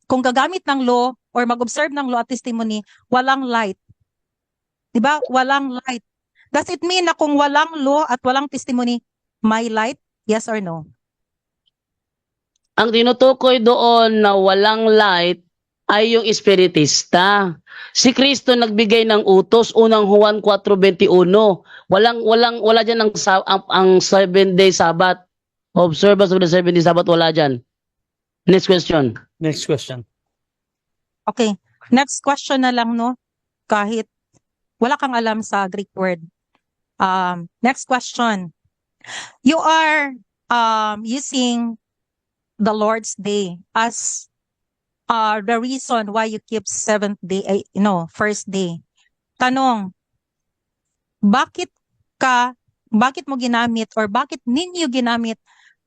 kung gagamit ng law or mag-observe ng law at testimony, walang light. Diba? Walang light. Does it mean na kung walang law at walang testimony, may light? Yes or no? Ang tinutukoy doon na walang light ay yung espiritista. Si Kristo nagbigay ng utos, unang Juan 4:21. Wala diyan ang 7-day Sabbath. Observance of the 7-day Sabbath, wala diyan. Next question. Next question. Okay. Next question na lang, no? Kahit wala kang alam sa Greek word. Next question. You are using the Lord's Day as the reason why you keep seventh day, first day. Tanong, bakit mo ginamit or bakit ninyo ginamit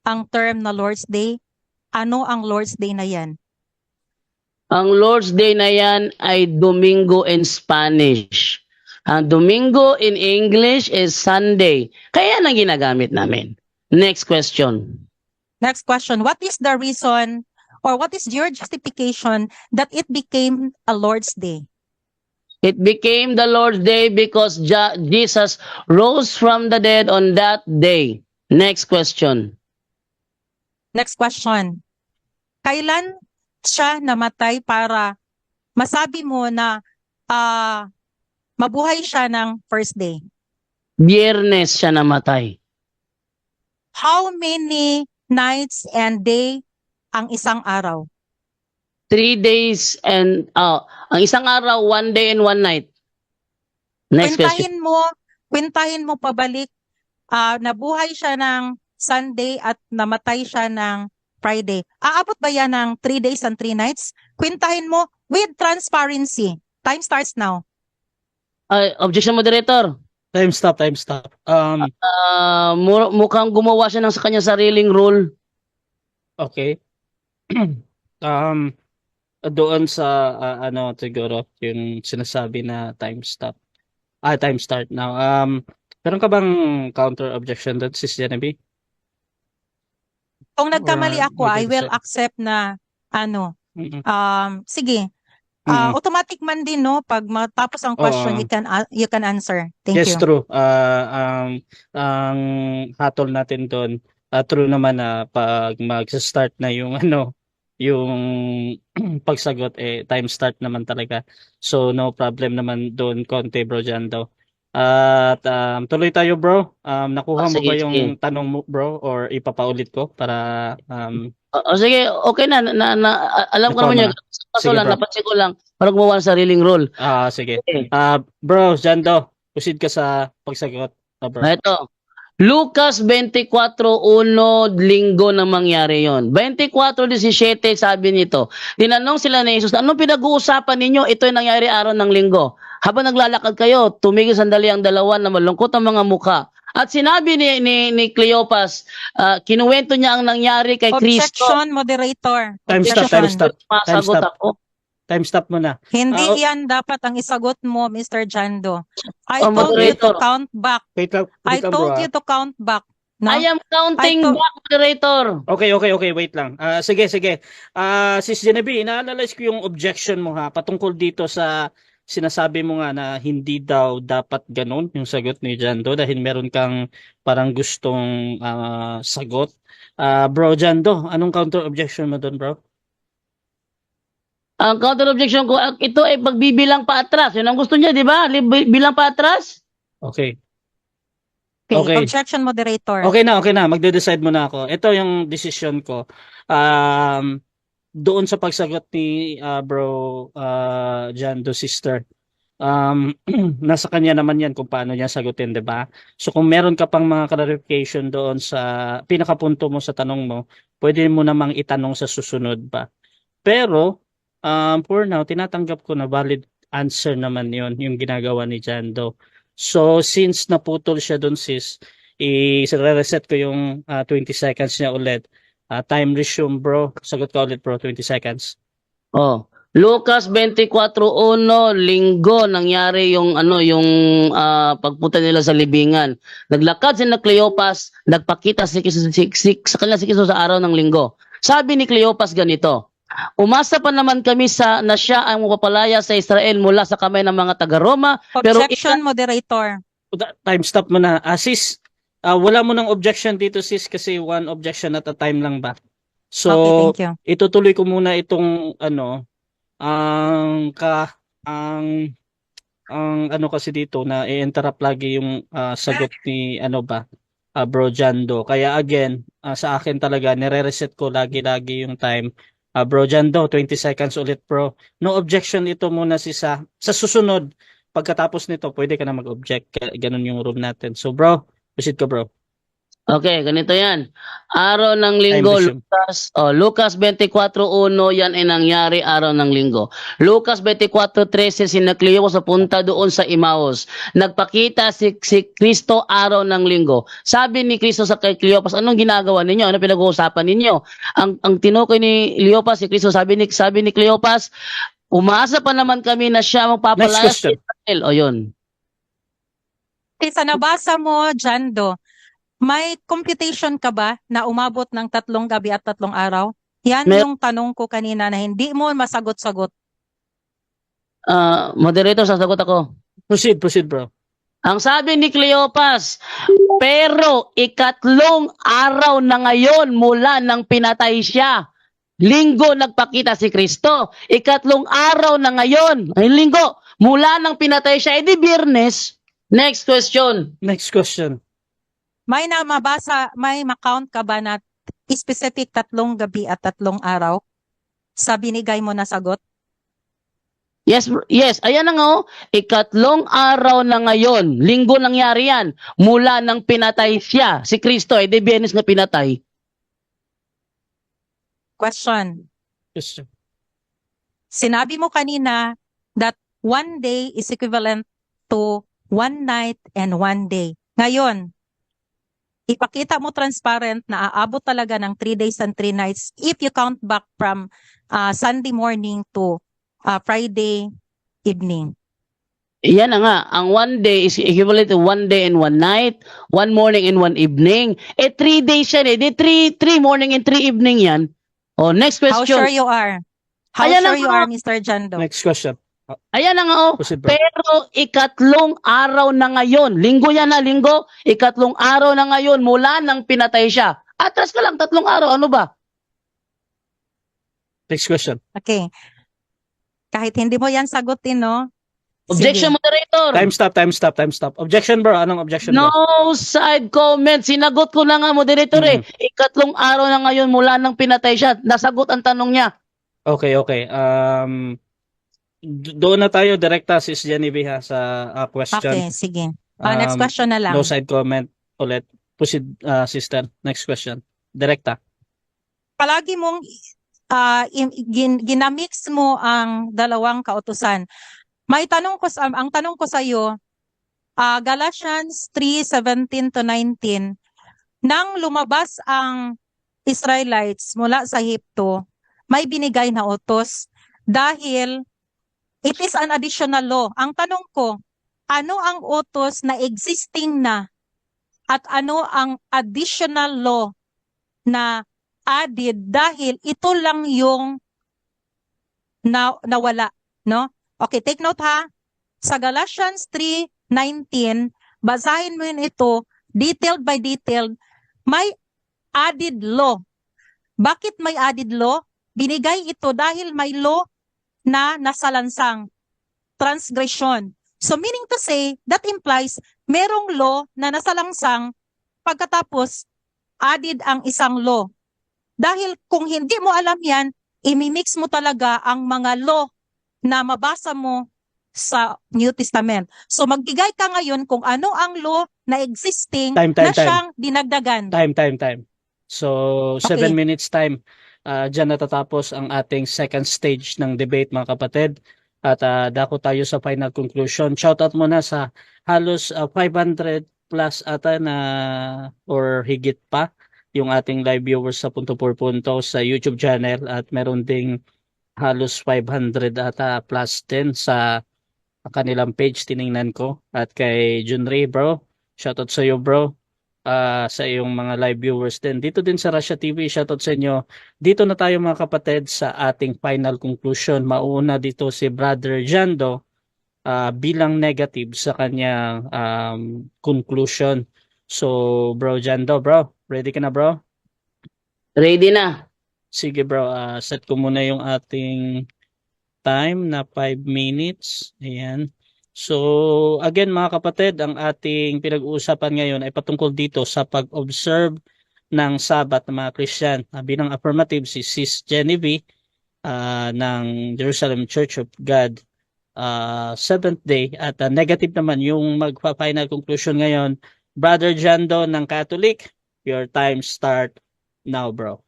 ang term na Lord's Day? Ano ang Lord's Day na yan? Ang Lord's Day na yan ay Domingo in Spanish. Ang Domingo in English is Sunday. Kaya yan ang ginagamit namin. Next question. Next question, what is the reason or what is your justification that it became a Lord's Day? It became the Lord's Day because Jesus rose from the dead on that day. Next question. Next question, kailan siya namatay para masabi mo na mabuhay siya ng first day? Biyernes siya namatay. How many nights and day ang isang araw? 3 days and ang isang araw, 1 day and 1 night. Next question. Kwentahin mo pabalik, nabuhay siya ng Sunday at namatay siya ng Friday. Aabot ba yan ng 3 days and 3 nights? Kwentahin mo with transparency. Time starts now. Objection, moderator. Time stop. Mukhang gumawa siya ng sa kanyang sariling rule. Okay. Doon sa siguro yung sinasabi na time stop. Time start now. Meron ka bang counter objection doon, Sis Genevieve? Kung nagkamali Or ako, I will mag-decide? accept na Mm-mm. sige. Mm. Automatic man din, no, pag matapos ang question, Oo. you can answer. Thank Yes, you. true. Ang hatol natin doon, true naman na pag mag-start na yung yung pagsagot time start naman talaga. So no problem naman doon, konti bro dyan daw. At tuloy tayo bro. Nakuha mo ba Sige, yung sige. tanong mo bro or ipapaulit ko para Sige, okay na, alam ko nakuha naman mo yun. na? Kaso Sige lang, bro. napansin ko lang, parang gumawa ng sariling rule. Sige. Okay. Bro, dyan daw. Proceed ka sa pagsagot. Bro. Ito. Lucas 24:1, linggo na mangyari yon. 24:17 sabi nito. Tinanong sila ni Jesus, anong pinag-uusapan ninyo? Ito ay nangyari araw ng linggo. Habang naglalakad kayo, tumigil sandali ang dalawa na malungkot ang mga mukha. At sinabi ni Cleopas, kinuwento niya ang nangyari kay Kristo. Objection, moderator. Time stop. Masagot ako. Time stop mo na. Hindi yan dapat ang isagot mo, Mr. Jando. I Oh, told you to moderator. count back. Wait lang I bro. told you to count back. No? I am counting back, moderator. Okay, wait lang. Sige. Sis Genevieve, inaalalays ko yung objection mo ha, patungkol dito sa sinasabi mo nga na hindi daw dapat ganun yung sagot ni Jando dahil meron kang parang gustong sagot. Bro Jando, anong counter objection mo doon, bro? Ang counter objection ko, ito ay pagbibilang pa atras. Yun ang gusto niya, di ba? Bilang pa atras? Okay. Okay. Objection, moderator. Okay na. Magde-decide muna ako. Ito yung decision ko. Doon sa pagsagot ni Bro Jando, sister. nasa kanya naman yan kung paano niya sagutin, di ba? So kung meron ka pang mga clarification doon sa pinakapunto mo sa tanong mo, pwede mo namang itanong sa susunod pa. Pero, for now, tinatanggap ko na valid answer naman yon yung ginagawa ni Jando. So, since naputol siya doon, sis, i-reset ko yung 20 seconds niya ulit. Time resume, bro. Sagot ka ulit, bro. 20 seconds. Oh. Lucas 24:1, linggo nangyari yung pagpunta nila sa libingan. Naglakad si Cleopas, nagpakita sa kanila si Kristo sa araw ng linggo. Sabi ni Cleopas ganito, umasa pa naman kami na siya ang mapapalaya sa Israel mula sa kamay ng mga taga-Roma. Pero Objection, moderator. Time stop mo na. Sis, wala mo ng objection dito, sis, kasi one objection at a time lang ba? So, Okay, thank you. itutuloy ko muna itong ang kasi dito na i-interrupt lagi yung sagot ni Bro Jando. Kaya again, sa akin talaga nire-reset ko lagi yung time. Bro Jando, 20 seconds ulit, bro. No objection ito muna sa susunod. Pagkatapos nito, pwede ka na mag-object. Ganun yung rule natin. So bro, proceed ka, bro. Okay, ganito yan. Araw ng linggo, Time resume. Lucas 24:1, yan ay nangyari araw ng linggo. Lucas 24:13, sina Cleopas punta doon sa Emmaus. Nagpakita si Kristo araw ng linggo. Sabi ni Kristo sa kay Cleopas, anong ginagawa ninyo? Ano pinag-uusapan ninyo? Ang tinukoy ni Cleopas, si Kristo, sabi ni Cleopas, umaasa pa naman kami na siya magpapalaya sa Next question. Israel. O yun. Sa nabasa mo, Jando, may computation ka ba na umabot ng 3 gabi at 3 araw? Yan yung tanong ko kanina na hindi mo masagot-sagot. Moderator, sasagot ako. Proceed, bro. Ang sabi ni Cleopas, pero ikatlong araw na ngayon mula nang pinatay siya. Linggo nagpakita si Kristo. Ikatlong araw na ngayon, ay linggo, mula nang pinatay siya, edi Biyernes. Next question. May makount ka ba na specific 3 gabi at 3 araw sa binigay mo na sagot? Yes. Ayan na nga, ikatlong araw na ngayon, linggo nangyari yan, mula nang pinatay siya, si Kristo, edi Biyernes na pinatay. Question. Question. Sinabi mo kanina that 1 day is equivalent to 1 night and 1 day. Ngayon, ipakita mo transparent na aabot talaga ng 3 days and 3 nights if you count back from Sunday morning to Friday evening. Yan na nga, ang 1 day is equivalent to 1 day and 1 night, 1 morning and 1 evening. 3 days yan di 3 morning and 3 evening yan. Next question. How sure you are? Ayan How sure na you nga. are, Mr. Jando? Next question. Ayan na nga, Proceed, bro. pero ikatlong araw na ngayon, linggo yan na, linggo, ikatlong araw na ngayon mula nang pinatay siya. Atras ka lang, 3 araw, ano ba? Next question. Okay. Kahit hindi mo yan sagutin, no? Objection, Sige. moderator. Time stop. Objection, bro. Anong objection, bro? No side comment. Sinagot ko na nga, moderator Ikatlong araw na ngayon mula nang pinatay siya. Nasagot ang tanong niya. Okay. Doon na tayo direkta, Sis Genevieve, sa question. Okay, sige. Next question na lang. No side comment ulit. Proceed, sister. Next question. Direkta. Palagi mong ginamix mo ang dalawang kautusan. Ang tanong ko sa iyo, Galatians 3:17 to 19, nang lumabas ang Israelites mula sa Ehipto, may binigay na utos dahil it is an additional law. Ang tanong ko, ano ang utos na existing na at ano ang additional law na added dahil ito lang yung nawala, no? Okay, take note ha. Sa Galatians 3:19, basahin mo yun ito, detailed by detailed, may added law. Bakit may added law? Binigay ito dahil may law na nasalansang, transgression. So meaning to say, that implies merong law na nasalangsang pagkatapos added ang isang law. Dahil kung hindi mo alam yan, imimix mo talaga ang mga law na mabasa mo sa New Testament. So magbigay ka ngayon kung ano ang law na existing Time. na siyang dinagdagan. Time. So, 7 Okay. minutes time. Diyan natatapos ang ating second stage ng debate, mga kapatid. At dako tayo sa final conclusion. Shoutout muna sa halos 500 plus ata na or higit pa yung ating live viewers sa Punto por Punto sa YouTube channel, at meron ding halos 500 ata plus din sa kanilang page, tiningnan ko. At kay Junri, bro, shoutout sa iyo, bro. Sa iyong mga live viewers din. Dito din sa Russia TV, shoutout sa inyo. Dito na tayo, mga kapatid, sa ating final conclusion. Mauna dito si Brother Jando bilang negative sa kanyang conclusion. So, Bro Jando, bro, ready ka na, bro? Ready na. Sige, bro, set ko muna yung ating time na 5 minutes. Ayan. So, again, mga kapatid, ang ating pinag-uusapan ngayon ay patungkol dito sa pag-observe ng Sabat ng mga Christian. Bilang affirmative, si Sis Genevieve ng Jerusalem Church of God, Seventh Day. At negative naman yung magpa-final conclusion ngayon, Brother Jando ng Catholic. Your time start now, bro.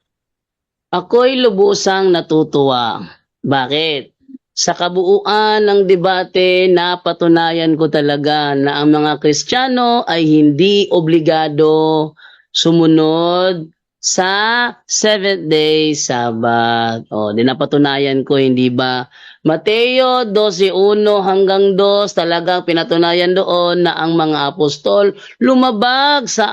Ako'y lubusang natutuwa. Bakit? Sa kabuuan ng debate, napatunayan ko talaga na ang mga Kristiyano ay hindi obligado sumunod sa Seventh Day Sabbath. O, napatunayan ko, hindi ba? Mateo 12:1 hanggang 2, talagang pinatunayan doon na ang mga apostol lumabag sa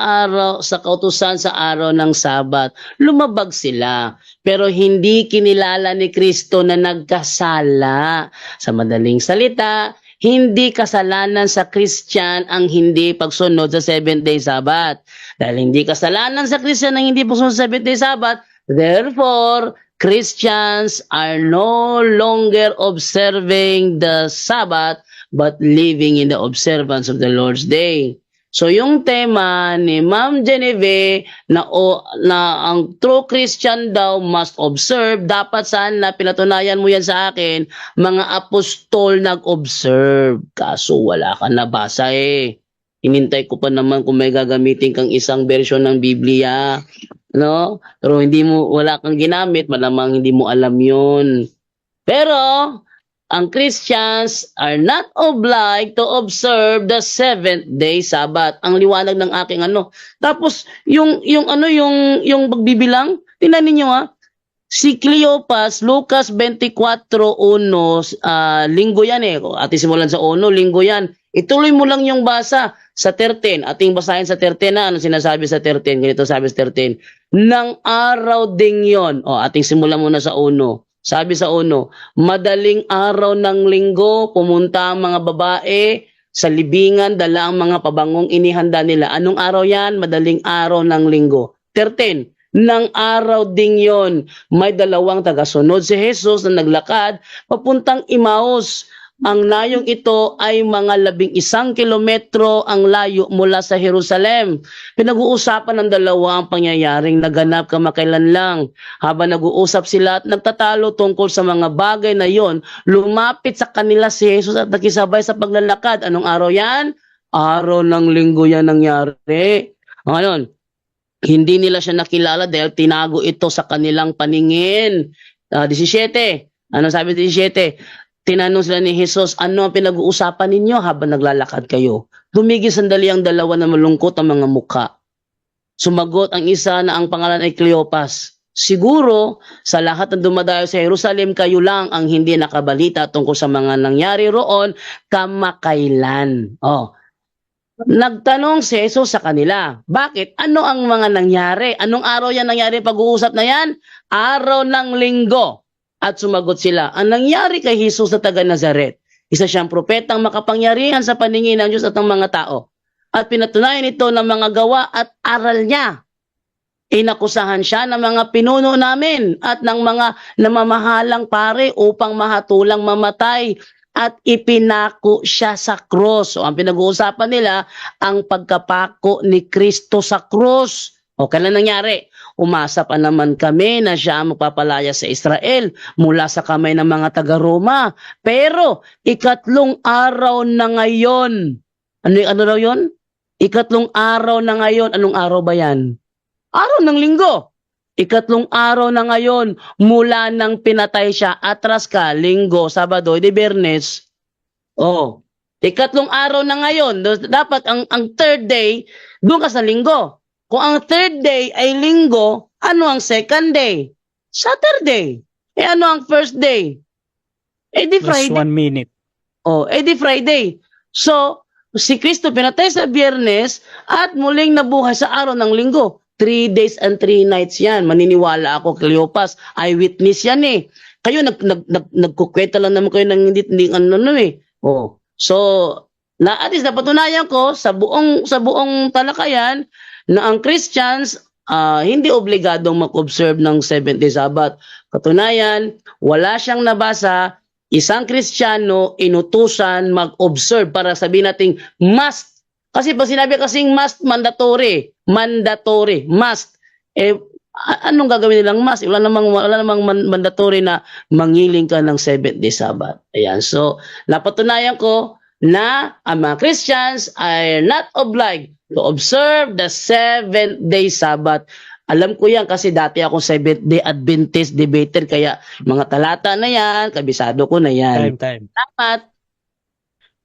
kautusan sa araw ng Sabat. Lumabag sila. Pero hindi kinilala ni Kristo na nagkasala. Sa madaling salita, hindi kasalanan sa Christian ang hindi pagsunod sa Seventh Day Sabbath. Dahil hindi kasalanan sa Christian ang hindi pagsunod sa Seventh Day Sabbath, therefore, Christians are no longer observing the Sabbath but living in the observance of the Lord's Day. So yung tema ni Ma'am Genevieve na ang true Christian daw must observe, dapat sana pinatunayan mo yan sa akin, mga apostol nag-observe. Kaso wala ka nabasa eh. Hinintay ko pa naman kung may gagamitin kang isang version ng Biblia. No? Pero wala kang ginamit, malamang hindi mo alam yun. Pero ang Christians are not obliged to observe the Seventh Day Sabbath. Ang liwanag ng aking Tapos yung pagbibilang, tingnan ninyo si Cleopas, Lucas 24:1, linggo yan eh. Ating simulan sa 1, linggo yan. Ituloy mo lang yung basa sa 13. Ating basahin sa 13 na. Ano sinasabi sa 13? Ganito sabi sa 13. Nang araw ding yon. Ating simulan muna sa 1. Sabi sa 1, madaling araw ng linggo, pumunta ang mga babae sa libingan, dala ang mga pabangong inihanda nila. Anong araw yan? Madaling araw ng linggo. 13, nang araw ding yon, may dalawang tagasunod si Jesus na naglakad papuntang Emmaus. Ang layong ito ay mga 11 kilometro ang layo mula sa Jerusalem. Pinag-uusapan ng dalawa ang pangyayaring naganap kamakailan lang. Habang nag-uusap sila at nagtatalo tungkol sa mga bagay na yon, lumapit sa kanila si Jesus at nakisabay sa paglalakad. Anong araw yan? Araw ng linggo yan nangyari. Ngayon, hindi nila siya nakilala dahil tinago ito sa kanilang paningin. 17. Ano sabi 17? Tinanong sila ni Jesus, ano ang pinag-uusapan ninyo habang naglalakad kayo? Tumigil sandali ang dalawa na malungkot ang mga mukha. Sumagot ang isa na ang pangalan ay Cleopas. Siguro, sa lahat ng dumadayo sa Jerusalem, kayo lang ang hindi nakabalita tungkol sa mga nangyari roon kamakailan. Nagtanong si Jesus sa kanila, bakit? Ano ang mga nangyari? Anong araw yan nangyari pag-uusap na yan? Araw ng linggo. At sumagot sila, ang nangyari kay Jesus na taga Nazaret, isa siyang propetang makapangyarihan sa paningin ng Diyos at ng mga tao. At pinatunayan ito ng mga gawa at aral niya. Inakusahan siya ng mga pinuno namin at ng mga namamahalang pare upang mahatulang mamatay at ipinako siya sa krus. So ang pinag-uusapan nila, ang pagkapako ni Kristo sa krus. O kailan nangyari? Umasa pa naman kami na siya ang magpapalaya sa Israel mula sa kamay ng mga taga-Roma. Pero ikatlong araw na ngayon. Ano raw yun? Ikatlong araw na ngayon. Anong araw ba yan? Araw ng linggo. Ikatlong araw na ngayon mula nang pinatay siya. Atras ka, linggo, sabado, di Biyernes. Oh. Ikatlong araw na ngayon. Dapat ang third day, doon ka sa linggo. Kung ang third day ay linggo, ano ang second day? Saturday. Ano ang first day? Di Plus Friday. 1 minute. Di Friday. So, si Kristo pinatay sa Biyernes at muling nabuhay sa araw ng linggo. 3 days and 3 nights yan. Maniniwala ako, Cleopas. Eyewitness yan eh. Kayo, nagkukweta lang naman kayo ng hindi eh. So, at least napatunayan ko sa buong talakayan na ang Christians hindi obligadong mag-observe ng 7th-day Sabbath. Katunayan, wala siyang nabasa isang Kristiyano inutusan mag-observe para sabihin nating must. Kasi pag sinabi kasing must, mandatory, must. Anong gagawin nilang must? Wala namang mandatory na mangiling ka ng 7th-day Sabbath. Ayan. So, napatunayan ko na ang mga Christians are not obliged to observe the 7th-day Sabbath. Alam ko yan kasi dati akong 7th-day Adventist debater, kaya mga talata na yan, kabisado ko na yan. Time. Dapat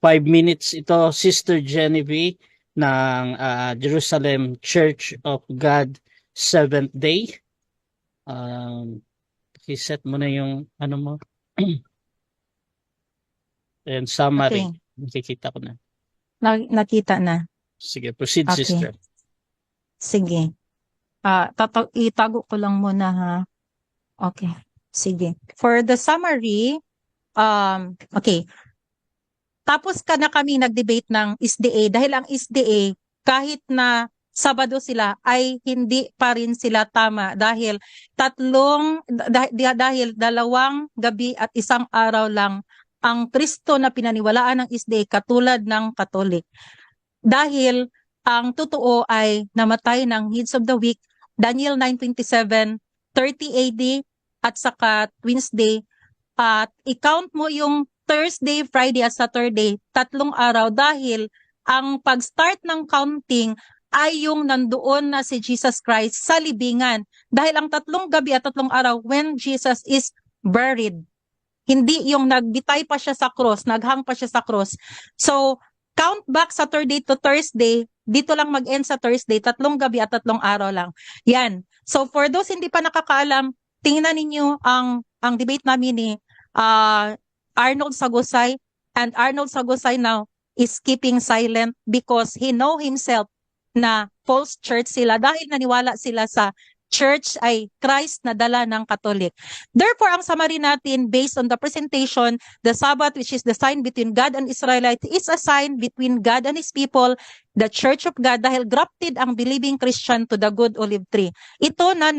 5 minutes ito, Sister Genevieve ng Jerusalem Church of God 7th Day. Set mo na yung ano mo. And summary. Okay. Nakikita ko na. Nakita na. Sige, proceed, Okay. sister. Sige. Itago ko lang muna ha. Okay. Sige. For the summary, okay. Tapos na kami nag-debate ng SDA dahil ang SDA kahit na Sabado sila ay hindi pa rin sila tama dahil dahil 2 gabi at 1 araw lang ang Kristo na pinaniwalaan ng SDA katulad ng Katolik. Dahil ang totoo ay namatay ng Heads of the Week, Daniel 9:27, 30 AD at saka Wednesday. At i-count mo yung Thursday, Friday at Saturday, 3 araw dahil ang pag-start ng counting ay yung nandoon na si Jesus Christ sa libingan. Dahil ang 3 gabi at 3 araw when Jesus is buried. Hindi yung nagbitay pa siya sa cross, naghang pa siya sa cross. So, count back Saturday to Thursday, dito lang mag-end sa Thursday, 3 gabi at 3 araw lang. Yan. So, for those hindi pa nakakaalam, tingnan ninyo ang debate namin ni Arnold Sagusay. And Arnold Sagusay now is keeping silent because he know himself na false church sila dahil naniwala sila sa church ay Christ na dala ng Katolik. Therefore, ang summary natin based on the presentation, the Sabbath, which is the sign between God and Israelites, is a sign between God and His people, the Church of God, dahil grafted ang believing Christian to the good olive tree. Ito na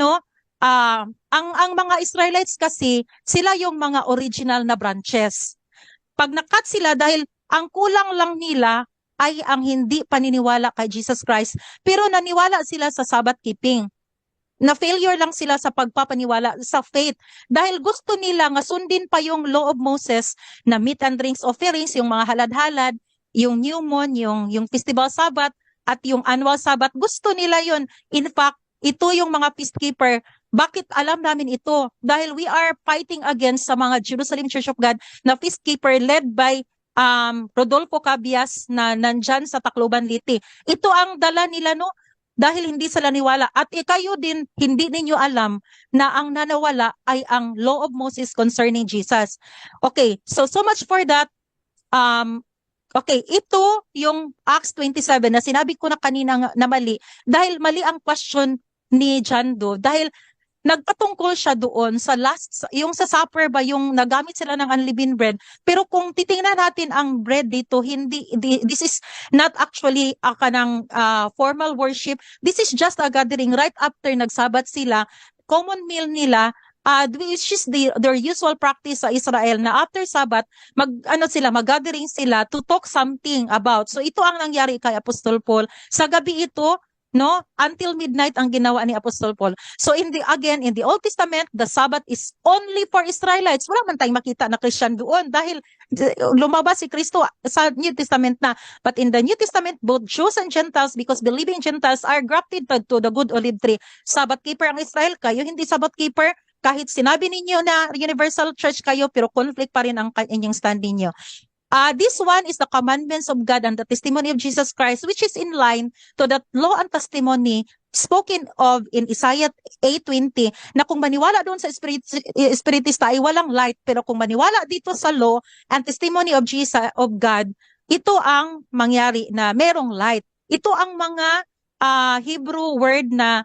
ang mga Israelites kasi, sila yung mga original na branches. Pag nakat sila dahil ang kulang lang nila ay ang hindi paniniwala kay Jesus Christ, pero naniwala sila sa Sabbath keeping. Na failure lang sila sa pagpapaniwala sa faith dahil gusto nila nga sundin pa yung law of Moses na meat and drinks offerings, yung mga halad-halad, yung new moon, yung festival Sabbath at yung annual Sabbath. Gusto nila yun. In fact, ito yung mga peacekeeper. Bakit alam namin ito? Dahil we are fighting against sa mga Jerusalem Church of God na peacekeeper led by Rodolfo Cabias na nandyan sa Tacloban Liti. Ito ang dala nila dahil hindi sila niwala. At kayo din, hindi ninyo alam na ang nanawala ay ang law of Moses concerning Jesus. Okay, so much for that. Okay, ito yung Acts 27 na sinabi ko na kanina na mali. Dahil mali ang question ni Jando. Dahil nagpatungkol siya doon sa yung sa supper ba, yung nagamit sila ng unleavened bread. Pero kung titingnan natin ang bread dito, this is not actually a kanang formal worship. This is just a gathering right after nagsabat sila. Common meal nila, which is their usual practice sa Israel na after Sabbath, mag-gathering sila to talk something about. So ito ang nangyari kay Apostol Paul. Sa gabi ito, no? Until midnight ang ginawa ni Apostol Paul. So in the Old Testament, the Sabbath is only for Israelites. Wala man tayong makita na Christian doon dahil lumabas si Kristo sa New Testament na. But in the New Testament, both Jews and Gentiles, because believing Gentiles are grafted to the good olive tree. Sabbath keeper ang Israel, kayo hindi Sabbath keeper. Kahit sinabi ninyo na universal church kayo, pero conflict pa rin ang inyong stand ninyo. This one is the commandments of God and the testimony of Jesus Christ, which is in line to the law and testimony spoken of in Isaiah 8:20, na kung maniwala doon sa Espiritista ay walang light, pero kung maniwala dito sa law and testimony of Jesus, of God, ito ang mangyari na merong light. Ito ang mga Hebrew word na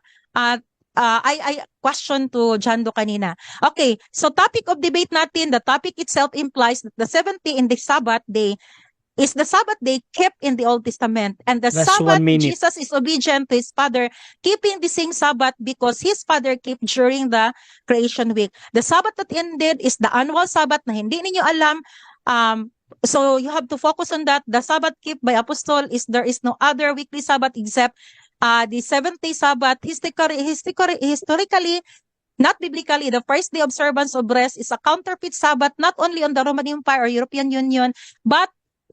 I question to Jando kanina. Okay, so topic of debate natin, the topic itself implies that the 70 in the Sabbath day is the Sabbath day kept in the Old Testament. And the Last Sabbath, 1 minute. Jesus is obedient to his Father, keeping the same Sabbath because his Father kept during the creation week. The Sabbath that ended is the annual Sabbath na hindi ninyo alam. So you have to focus on that. The Sabbath kept by Apostle is there is no other weekly Sabbath except the seventh-day Sabbath. Historically, not biblically, the first day observance of rest is a counterfeit Sabbath not only on the Roman Empire or European Union, but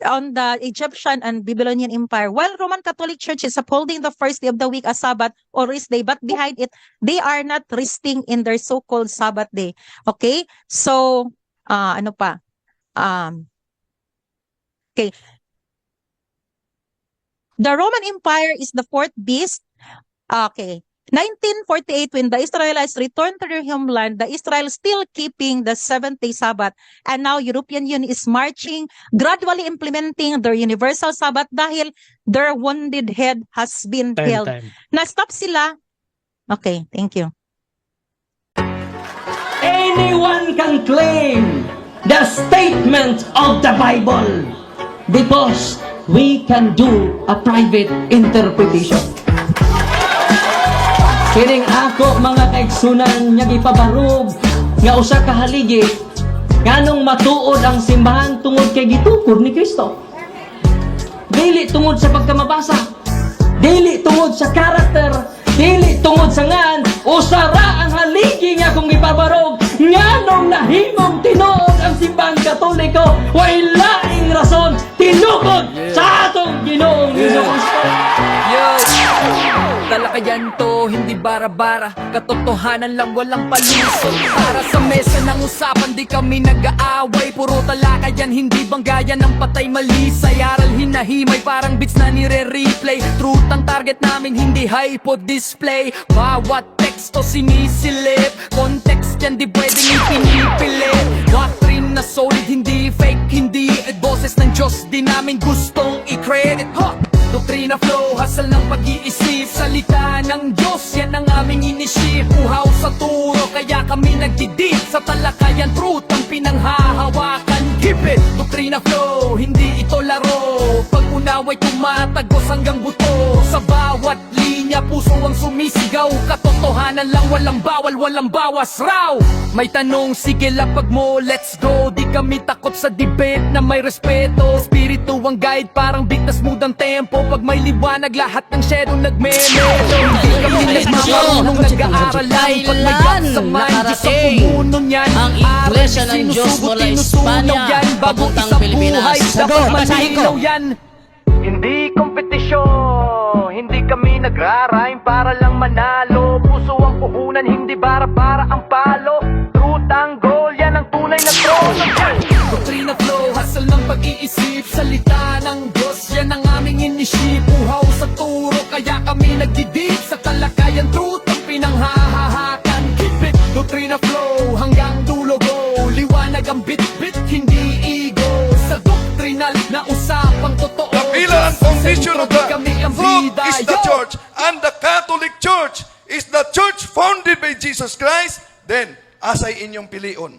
on the Egyptian and Babylonian Empire. While Roman Catholic Church is upholding the first day of the week as Sabbath or rest day, but behind it, they are not resting in their so-called Sabbath day. Okay? So, ano pa? Okay. The Roman Empire is the fourth beast. Okay. 1948, when the Israelites returned to their homeland, the Israel still keeping the seventh-day Sabbath. And now European Union is marching, gradually implementing their universal Sabbath dahil their wounded head has been healed. Time. Na-stop sila. Okay, thank you. Anyone can claim the statement of the Bible because we can do a private interpretation. Kining ako mga kaigsunan nga gipabarog nga usa ka haligi nganong matuod ang simbahan tungod kay gitukod ni Kristo. Dili tungod sa pagkamabasa, dili tungod sa karakter, dili tungod sa ngan, usara ang haligi nga kung gipabarog nganong nahimong tinuod ang simbahan Katoliko, way laing rason tinukod sa atong Ginoong Hesus. Talakayan to, hindi bara-bara. Katotohanan lang, walang palusot. Para sa mesa ng usapan, di kami nag-aaway. Puro talakayan, hindi banggayan ng patay malisay. Aral hinahimay, parang beats na nire-replay. Truth ang target namin, hindi hypo display. Bawat teksto sinisilip, context yan di pwedeng ipinipilit. Doctrine na solid, hindi fake, hindi boses ng Diyos, di namin gustong i-credit. Doktrina flow, hasal ng pag-iisip. Salita ng Diyos, yan ang aming inisip. Uhaw sa turo, kaya kami nagdidip. Sa talakayan, truth ang pinanghahawakan. Keep it, doktrina flow, hindi ito laro. Pag-unaway tumatagos hanggang buto. Sa bawat linya, puso ang sumisigaw. Katotohanan lang, walang bawal, walang bawas raw. May tanong, sige lapag mo, let's go. Di kami takot sa debate na may respeto. Espiritu ang guide, parang bigtas mood ang tempo. Pag may liwanag, lahat ng shadow nagme-melo. Hindi kami nagmamarunong nag-aaral lang. Pag may God sa mind, Diyos ang pumuno niyan. Ang Iglesia ng Diyos mula Espanya, papuntang Pilipinas. Dapat malinaw yan. Hindi kompetisyon, hindi kami nagra-rhyme para lang manalo. Puso ang puhunan, hindi bara-bara ang palo. Truth ang goal, yan ang tunay na trono. Doktrina flow, hasal ng pag-iisip. Salita ng Diyos, yan ang aming inisip. Uhaw sa turo, kaya kami nagdidip. Sa talakayan, truth ang pinanghahahakan. Keep it, doktrina flow, hanggang dulo go. Liwanag ang bit-bit, hindi ego. Sa doktrinal na usapang totoo. The pillar and foundation of the Kami ang truth bida, is the yo! church, and the Catholic Church is the church founded by Jesus Christ. Then, asay inyong pilion.